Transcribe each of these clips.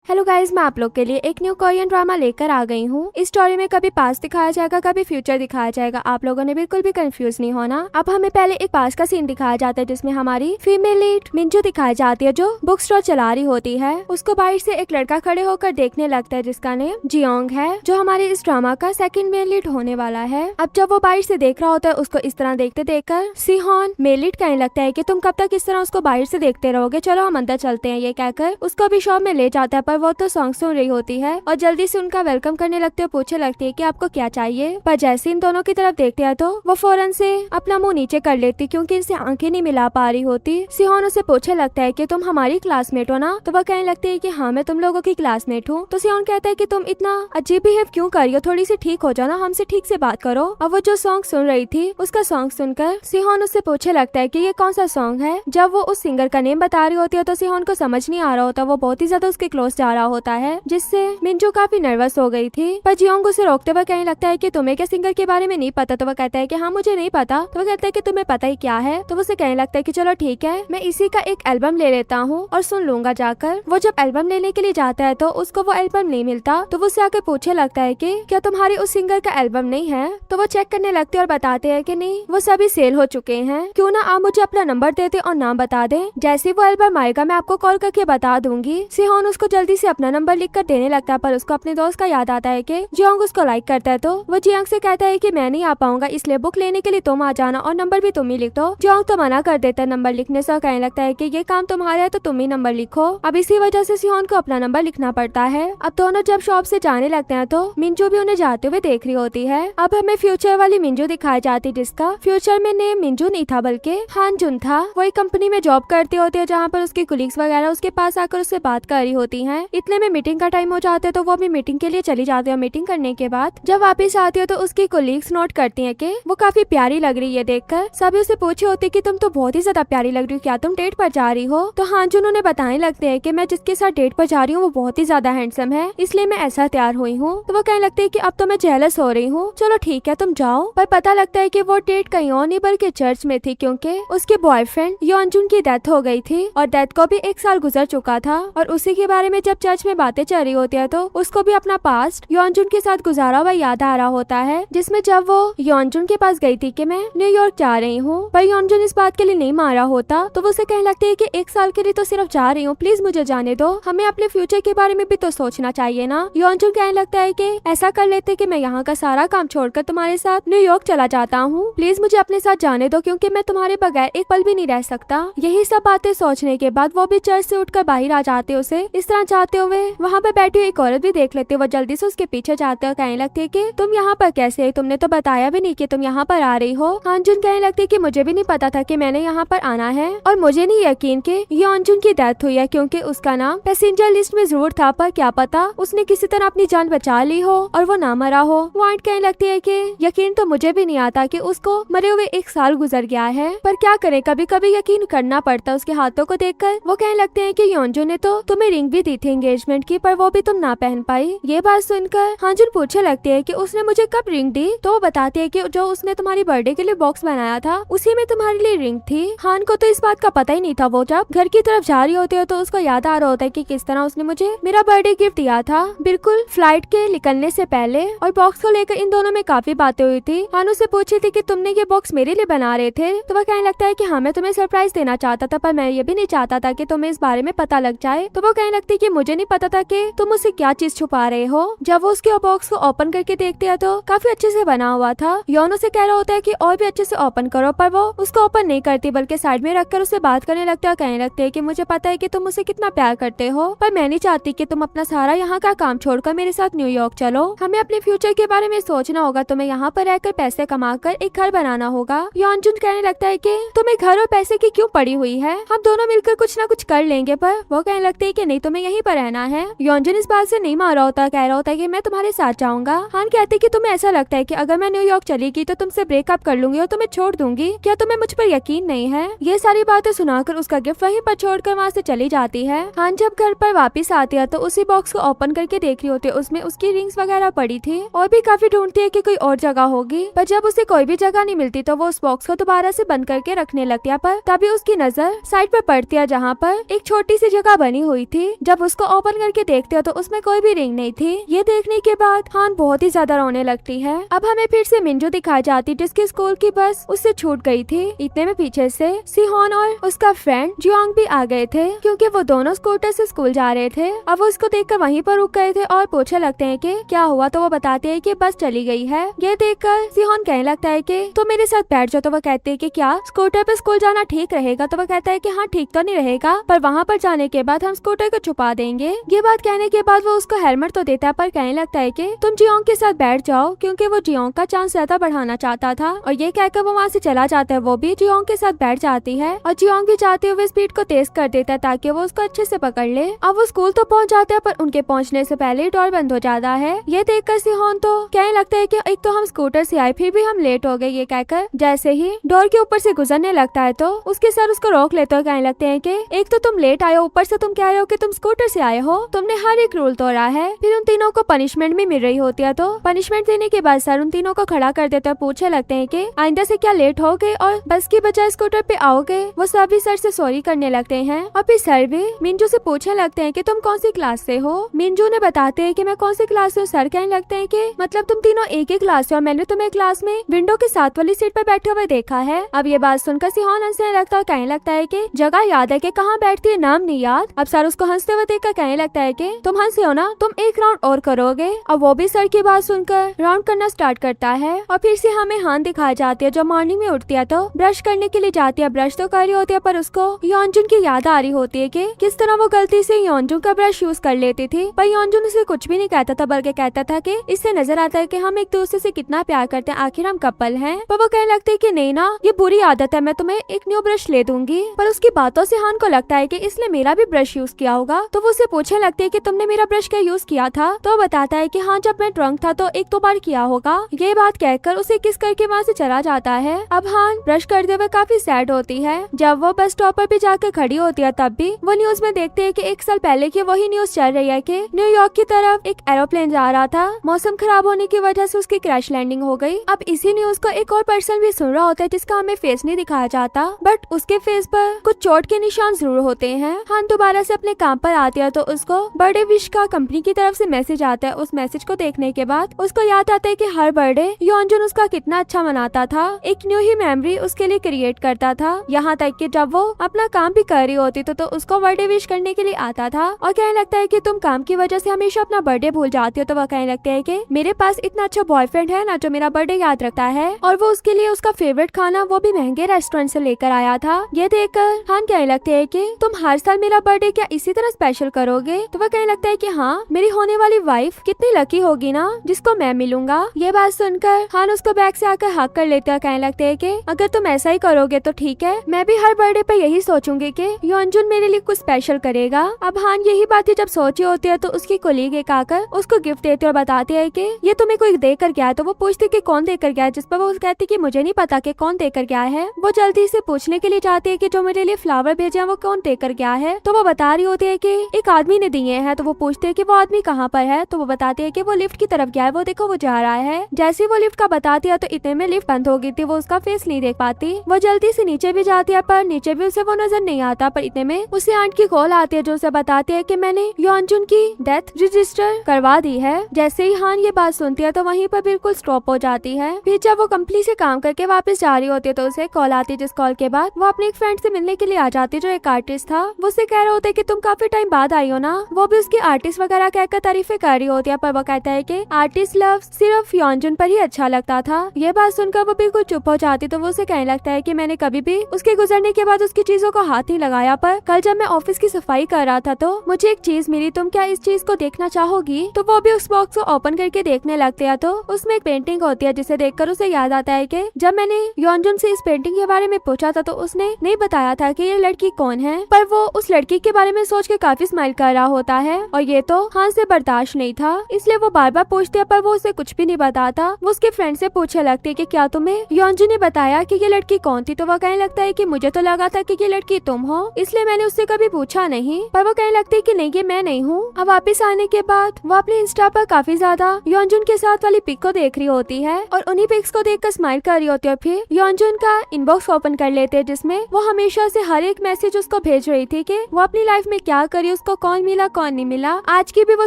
Hello guys, मैं आप लोग के लिए एक न्यू कोरियन ड्रामा लेकर आ गई हूँ। इस स्टोरी में कभी पास्ट दिखाया जाएगा, कभी फ्यूचर दिखाया जाएगा। आप लोगों ने बिल्कुल भी कंफ्यूज नहीं होना। अब हमें पहले एक पास्ट का सीन दिखाया जाता है जिसमें हमारी फीमेल लीड मिंजू दिखाई जाती है जो बुक स्टोर चला रही होती है। उसको बाहर से एक लड़का खड़े होकर देखने लगता है जिसका नेम जियोंग है, जो हमारे इस ड्रामा का सेकंड मेल लीड होने वाला है। अब जब वो बाहर से देख रहा होता है उसको इस तरह देखते देखकर सिहोन मेल लीड कहने लगता है कि तुम कब तक इस तरह उसको बाहर से देखते रहोगे, चलो हम अंदर चलते हैं। ये कहकर उसको भी शॉप में ले जाता है, पर वो तो सॉन्ग सुन रही होती है और जल्दी से उनका वेलकम करने लगते हैं, पूछने लगती है कि आपको क्या चाहिए। पर जैसे इन दोनों की तरफ देखते हैं तो वो फौरन से अपना मुंह नीचे कर लेती क्योंकि इनसे आंखें नहीं मिला पा रही होती। सिहोन उसे पूछने लगता है कि तुम हमारी क्लासमेट हो ना, तो वह कहने लगती है कि हाँ मैं तुम लोगों की क्लासमेट हूँ। तो सिहोन कहता है कि तुम इतना अजीब बिहेव क्यों कर रही हो, थोड़ी सी ठीक हो जाओ ना, हमसे ठीक से बात करो। अब वो जो सॉन्ग सुन रही थी उसका सॉन्ग सुनकर सिहोन उससे पूछने लगता है कि ये कौन सा सॉन्ग है। जब वो उस सिंगर का नेम बता रही होती है तो सिहोन को समझ नहीं आ रहा होता, वो बहुत ही ज्यादा उसके क्लोज जा रहा होता है जिससे मिंजू काफी नर्वस हो गई थी। पर जियोंग उसे रोकते हुए कहने लगता है कि तुम्हें क्या सिंगर के बारे में नहीं पता। तो वह कहता है कि हाँ मुझे नहीं पता। तो वह कहता है कि तुम्हें पता ही क्या है। तो उसे कहने लगता है कि चलो ठीक है, मैं इसी का एक एल्बम ले लेता हूँ और सुन लूंगा जाकर। वो जब एल्बम लेने के लिए जाता है तो उसको वो एल्बम नहीं मिलता, तो वो उससे आके पूछने लगता है कि क्या तुम्हारे उस सिंगर का एल्बम नहीं है। तो वो चेक करने लगते और बताते हैं कि नहीं, वो सभी सेल हो चुके हैं। क्यों ना आप मुझे अपना नंबर दे दे और नाम बता दे, जैसे वो एल्बम आएगा मैं आपको कॉल करके बता दूंगी। सिहोन उसको जल्दी से अपना नंबर लिख कर देने लगता है, पर उसको अपने दोस्त का याद आता है कि जियोंग उसको लाइक करता है। तो वो जियोंग से कहता है कि मैं नहीं आ पाऊंगा, इसलिए बुक लेने के लिए तुम आ जाना और नंबर भी तुम ही लिख दो। जियोंग तो मना कर देता है नंबर लिखने से और कहने लगता है कि ये काम तुम्हारा है तो तुम ही नंबर लिखो। अब इसी वजह से सिहोन को अपना नंबर लिखना पड़ता है। अब दोनों जब शॉप से जाने लगते हैं तो मिंजू भी उन्हें जाते हुए देख रही होती है। अब हमें फ्यूचर वाली मिंजू दिखाई जाती जिसका फ्यूचर में नेम मिंजू नहीं था बल्कि हान जुन था। वो एक कंपनी में जॉब करती होती है जहाँ पर उसके कुलीग्स वगैरह उसके पास आकर उससे बात कर रही होती है। इतने में मीटिंग का टाइम हो जाता है तो वो अपनी मीटिंग के लिए चली जाती है। मीटिंग करने के बाद जब वापस आती है तो उसकी कोलीग्स नोट करती हैं कि वो काफी प्यारी लग रही है। देखकर सभी उसे पूछे होते कि तुम तो बहुत ही ज्यादा प्यारी लग रही हो, क्या तुम डेट पर जा रही हो। तो हानजुन उन्हें बताने लगते हैं कि मैं जिसके साथ डेट पर जा रही हूँ वो बहुत ही ज्यादा हैंडसम है, इसलिए मैं ऐसा तैयार हुई हूँ। तो वो कहने लगते हैं कि अब तो मैं जेलस हो रही हूँ, चलो ठीक है तुम जाओ। पर पता लगता है कि वो डेट कहीं और नहीं बल्कि चर्च में थी क्योंकि उसके बॉयफ्रेंड योनजुन की डेथ हो गई थी और डेथ को भी 1 साल गुजर चुका था। और उसी के बारे में जब चर्च में बातें चल रही होती है तो उसको भी अपना पास्ट योनजुन के साथ गुजारा हुआ याद आ रहा होता है, जिसमें जब वो योनजुन के पास गई थी कि मैं न्यूयॉर्क जा रही हूँ, पर योनजुन इस बात के लिए नहीं मारा होता। तो वो उसे कहने लगती है कि 1 साल के लिए तो सिर्फ जा रही हूँ, प्लीज मुझे जाने दो, हमें अपने फ्यूचर के बारे में भी तो सोचना चाहिए ना। योनजुन कहने लगता है कि ऐसा कर लेते कि मैं यहाँ का सारा काम छोड़कर तुम्हारे साथ न्यूयॉर्क चला जाता हूँ, प्लीज मुझे अपने साथ जाने दो क्योंकि मैं तुम्हारे बगैर एक पल भी नहीं रह सकता। यही सब बातें सोचने के बाद वो भी चर्च से उठकर बाहर आ जाते, उसे इस तरह जाते हुए वहाँ पे बैठी हुई एक औरत भी देख लेते। वो जल्दी से उसके पीछे जाते और कहने लगती है कि तुम यहाँ पर कैसे है, तुमने तो बताया भी नहीं कि तुम यहाँ पर आ रही हो। हानजुन कहने लगती है कि मुझे भी नहीं पता था कि मैंने यहाँ पर आना है और मुझे नहीं यकीन कि योनजुन की डेथ हुई है क्योंकि उसका नाम पैसेंजर लिस्ट में जरूर था, पर क्या पता उसने किसी तरह अपनी जान बचा ली हो और वो ना मरा हो। वो आंट कहने लगती है कि यकीन तो मुझे भी नहीं आता कि उसको मरे हुए 1 साल गुजर गया है, पर क्या करे कभी कभी यकीन करना पड़ता। उसके हाथों को देखकर वो कहने लगते हैं कि योनजुन ने तो तुम्हें रिंग भी दी थी एंगेजमेंट की, पर वो भी तुम ना पहन पाई। ये बात सुनकर हानजुन पूछने लगती है कि उसने मुझे कब रिंग दी। तो वो बताती है कि जो उसने तुम्हारी बर्थडे के लिए बॉक्स बनाया था उसी में तुम्हारे लिए रिंग थी। हान को तो इस बात का पता ही नहीं था। वो जब घर की तरफ जा रही होती है तो उसको याद आ रहा होता है कि किस तरह उसने मुझे मेरा बर्थडे गिफ्ट दिया था बिल्कुल फ्लाइट के निकलने से पहले, और बॉक्स को लेकर इन दोनों में काफी बातें हुई थी। हान उससे पूछी थी कि तुमने ये बॉक्स मेरे लिए बना रहे थे। तो वह कहने लगता है कि हाँ मैं तुम्हें सरप्राइज देना चाहता था, पर मैं ये भी नहीं चाहता था कि तुम्हें इस बारे में पता लग जाए। तो वो कहने लगती है कि मुझे नहीं पता था कि तुम मुझसे क्या चीज छुपा रहे हो। जब वो उसके बॉक्स को ओपन करके देखते हैं तो काफी अच्छे से बना हुआ था। योन उसे कह रहा होता है कि और भी अच्छे से ओपन करो, पर वो उसको ओपन नहीं करती बल्कि साइड में रखकर उससे बात करने लगता है। कहने लगते हैं कि मुझे पता है कि तुम मुझसे कितना प्यार करते हो, पर मैं नहीं चाहती कि तुम अपना सारा यहाँ का काम छोड़कर मेरे साथ न्यूयॉर्क चलो। हमें अपने फ्यूचर के बारे में सोचना होगा, तुम्हें यहाँ पर रहकर पैसे कमाकर एक घर बनाना होगा। योनजुन कहने लगता है कि तुम्हें घर और पैसे की क्यों पड़ी हुई है, हम दोनों मिलकर कुछ ना कुछ कर लेंगे। पर वो कहने लगते है कि नहीं तुम्हें यहीं पर रहना है। योनजुन इस बात से नहीं मार रहा होता, कह रहा होता है कि मैं तुम्हारे साथ जाऊंगा। हान कहते कि तुम्हें ऐसा लगता है कि अगर मैं न्यूयॉर्क चली गई तो तुमसे ब्रेकअप कर लूंगी और तुम्हें छोड़ दूंगी, क्या तुम्हें मुझ पर यकीन नहीं है। ये सारी बातें सुनाकर उसका गिफ्ट वहीं पर छोड़कर वहाँ से चली जाती है। हान जब घर पर वापस आती है तो उसी बॉक्स को ओपन करके देख रही होती है, उसमें उसकी रिंग्स वगैरह पड़ी थी और भी काफी ढूंढती है कि कोई और जगह होगी, पर जब उसे कोई भी जगह नहीं मिलती तो वो उस बॉक्स को दोबारा से बंद करके रखने लगती है। पर तभी उसकी नजर साइड पर पड़ती है जहाँ पर एक छोटी सी जगह बनी हुई थी। जब उसको ओपन करके देखते हो तो उसमें कोई भी रिंग नहीं थी। ये देखने के बाद हान बहुत ही ज्यादा रोने लगती है। अब हमें फिर से मिंजू दिखाई जाती जिसकी स्कूल की बस उससे छूट गई थी। इतने में पीछे से सिहोन और उसका फ्रेंड जियोंग भी आ गए थे क्योंकि वो दोनों स्कूटर से स्कूल जा रहे थे। अब वो उसको देखकर वहीं पर रुक गए थे और पूछने लगते हैं कि क्या हुआ, तो वो बताते हैं कि बस चली गई है। ये देखकर सिहोन कहने लगता है कि तो मेरे साथ बैठ जाओ। तो वो कहते हैं कि क्या स्कूटर पे स्कूल जाना ठीक रहेगा? तो वो कहता है कि हाँ ठीक तो नहीं रहेगा, पर वहाँ पर जाने के बाद हम स्कूटर को छुपा देंगे। ये बात कहने के बाद वो उसको हेलमेट तो देता है पर कहने लगता है कि तुम जियोंग के साथ बैठ जाओ, क्योंकि वो जियोंग का चांस ज्यादा बढ़ाना चाहता था। और ये कहकर वो वहाँ से चला जाता है। वो भी जियोंग के साथ बैठ जाती है और जियोंग भी चाहते हुए स्पीड को तेज कर देता है ताकि वो उसको अच्छे से पकड़ ले। अब वो स्कूल तो पहुँच जाता है पर उनके पहुँचने से पहले ही डोर बंद हो जाता है। ये देखकर सिहोन तो कहने लगता है कि एक तो हम स्कूटर से आए फिर भी हम लेट हो गए। ये कहकर जैसे ही डोर के ऊपर से गुजरने लगता है तो उसके सर उसको रोक लेते हो। कहने लगते हैं कि एक तो तुम लेट आए हो, ऊपर से तुम कह रहे हो कि तुम स्कूटर से आए हो, तुमने हर एक रूल तोड़ा है। फिर उन तीनों को पनिशमेंट भी मिल रही होती है। तो पनिशमेंट देने के बाद सर उन तीनों को खड़ा कर देते हैं। पूछने लगते हैं कि आइंदा से क्या लेट हो गए और बस की बजाय स्कूटर पे आओगे। वो सभी सर से सॉरी करने लगते हैं और फिर सर भी मिंजू से पूछने लगते हैं कि तुम कौन सी क्लास से हो। मिंजू ने बताते हैं कि मैं कौन सी क्लास से हूँ। सर कहने लगते हैं कि मतलब तुम तीनों एक ही क्लास से और मैंने तुम्हें क्लास में विंडो के साथ वाली सीट पर बैठे हुए देखा है। अब ये बात सुनकर सिहोन हंसने लगता है और कहने लगता है कि जगह याद है कि कहाँ बैठती है, नाम नहीं याद। अब सर उसको हंसते हुए देखकर कहने लगता है कि तुम हंसे हो ना, तुम एक राउंड और करोगे। और वो भी सर की बात सुनकर राउंड करना स्टार्ट करता है। और फिर से हमें हान दिखाई जाती है जो मॉर्निंग में उठती है तो ब्रश करने के लिए जाती है। ब्रश तो कर रही होती है पर उसको योनजुन की याद आ रही होती है कि किस तरह वो गलती से योनजुन का ब्रश यूज कर लेती थी। पर योनजुन उसे कुछ भी नहीं कहता था, बल्कि कहता था कि इससे नजर आता है कि हम एक दूसरे से कितना प्यार करते हैं, आखिर हम कपल हैं। पर वो कहने लगते हैं कि नहीं ना, ये बुरी आदत है, मैं तुम्हें एक न्यू ब्रश ले दूंगी। पर उसकी बातों से हान को लगता है कि इसने मेरा भी ब्रश यूज किया होगा। तो वो उसे पूछने लगते है कि तुमने मेरा ब्रश क्या यूज किया था? तो वो बताता है कि हाँ, जब मैं ड्रंक था तो एक दो बार किया होगा। ये बात कहकर उसे किस करके वहाँ से चला जाता है। अब हान ब्रश करते हुए काफी सैड होती है। जब वो बस स्टॉप पर भी जाकर खड़ी होती है तब भी वो न्यूज में देखते हैं कि एक साल पहले की वही न्यूज चल रही है कि न्यूयॉर्क की तरफ एक एरोप्लेन जा रहा था, मौसम खराब होने की वजह से उसकी क्रैश लैंडिंग हो गई। अब इसी न्यूज को एक और पर्सन भी सुन रहा होता है जिसका हमें फेस नहीं दिखाया जाता, बट उसके फेस पर कुछ चोट के निशान जरूर होते हैं। हान दोबारा से अपने काम पर आती है तो उसको बर्थडे विश का कंपनी की तरफ से मैसेज आता है। उस मैसेज को देखने के बाद उसको याद आता है कि हर बर्थडे योनजुन उसका कितना अच्छा मनाता था, एक न्यू ही मेमोरी उसके लिए क्रिएट करता था। यहाँ तक कि जब वो अपना काम भी कर रही होती तो उसको बर्थडे विश करने के लिए आता था और कहने लगता है कि तुम काम की वजह से हमेशा अपना बर्थडे भूल जाती हो। तो वह कहने लगते है कि मेरे पास इतना अच्छा बॉयफ्रेंड है ना जो मेरा बर्थडे याद रखता है, और वो उसके लिए उसका फेवरेट खाना वो भी महंगे रेस्टोरेंट से लेकर आया था। ये देखकर हान कहने लगते है कि तुम हर साल मेरा बर्थडे क्या इसी तरह स्पेशल करोगे? तो वह कहने लगता है कि हाँ, मेरी होने वाली वाइफ कितनी लकी होगी ना जिसको मैं मिलूंगा। ये बात सुनकर हान उसको बैग से आकर हक कर लेते हैं। कहने लगते है कि अगर तुम ऐसा ही करोगे तो ठीक है, मैं भी हर बर्थडे पे यही सोचूंगी कि योनजुन मेरे लिए कुछ स्पेशल करेगा। अब हान यही बातें जब सोची होती है तो उसकी कोलीग एक आकर उसको गिफ्ट देती है और बताती है कि ये तुम्हें कोई देकर गया है। तो वो पूछती कि कौन देकर गया है, जिस पर वो कहती कि मुझे नहीं पता कि कौन देकर गया है। वो जल्दी से पूछने के लिए जाती है कि जो मेरे लिए फ्लावर भेजे हैं वो कौन देकर गया है। तो वो बता रही होती है कि एक आदमी ने दिए हैं। तो वो पूछते है कि वो आदमी कहाँ पर है। तो वो बताती है कि वो लिफ्ट की तरफ गया है, वो देखो वो जा रहा है। जैसे ही वो लिफ्ट का बताती है तो इतने में लिफ्ट बंद हो गई थी, वो उसका फेस नहीं देख पाती। वो जल्दी से नीचे भी जाती है पर नीचे भी उसे वो नजर नहीं आता। पर इतने में उसे आंट की कॉल आती है जो उसे बताती है कि मैंने योनजुन की डेथ रजिस्टर करवा दी है। जैसे ही हान ये बात सुनती है तो वहीं पर बिल्कुल स्टॉप हो जाती है। फिर जब वो कंपनी से काम करके वापस जा रही होती है तो उसे कॉल आती है, जिस कॉल के बाद वो अपने एक फ्रेंड से मिलने के लिए आ जाती है जो एक आर्टिस्ट था। वो उसे कह रहे होते है कि तुम काफी टाइम बाद आई हो ना। वो भी उसकी आर्टिस्ट वगैरह कहकर तारीफें कर रही होती है, पर वो कहता है कि आर्टिस्ट लव सिर्फ योनजुन पर ही अच्छा लगता था। ये बात सुनकर वो बिल्कुल चुप हो जाती। तो वो उसे कहने लगता है कि मैंने कभी भी उसके गुजरने के बाद उसकी चीजों को हाथ नहीं लगाया, पर कल जब मैं ऑफिस की सफाई कर रहा था तो मुझे एक चीज मिली, तुम क्या इस चीज को देखना चाहोगी? तो वो भी उस बॉक्स को ओपन करके देखने लगते हैं तो उसमें एक पेंटिंग होती है, जिसे देखकर उसे याद आता है कि जब मैंने योनजुन से इस पेंटिंग के बारे में पूछा था तो उसने नहीं बताया था कि ये लड़की कौन है, पर वो उस लड़की के बारे में सोच के काफी स्माइल कर रहा होता है। और ये तो हान से बर्दाश्त नहीं था, इसलिए वो बार बार पूछती है पर वो उसे कुछ भी नहीं बताता। वो उसके फ्रेंड से पूछने लगती है कि क्या तुम्हें योनजुन ने बताया कि ये लड़की कौन थी? तो वो कहने लगता है कि मुझे तो लगा था कि ये लड़की तुम हो, इसलिए मैंने उससे कभी पूछा नहीं। पर वो कहने लगती है कि नहीं, ये मैं नहीं हूँ। अब वापस आने के बाद वो अपने इंस्टा पर काफी ज्यादा योनजुन के साथ वाली पिक को देख रही होती है और उन्हीं पिक्स को देखकर स्माइल कर रही होती है। फिर योनजुन का इनबॉक्स ओपन कर लेते हैं जिसमें वो हमेशा से हर एक मैसेज उसको भेज रही थी कि वो अपनी लाइफ में क्या करी, उस उसको कौन मिला कौन नहीं मिला। आज की भी वो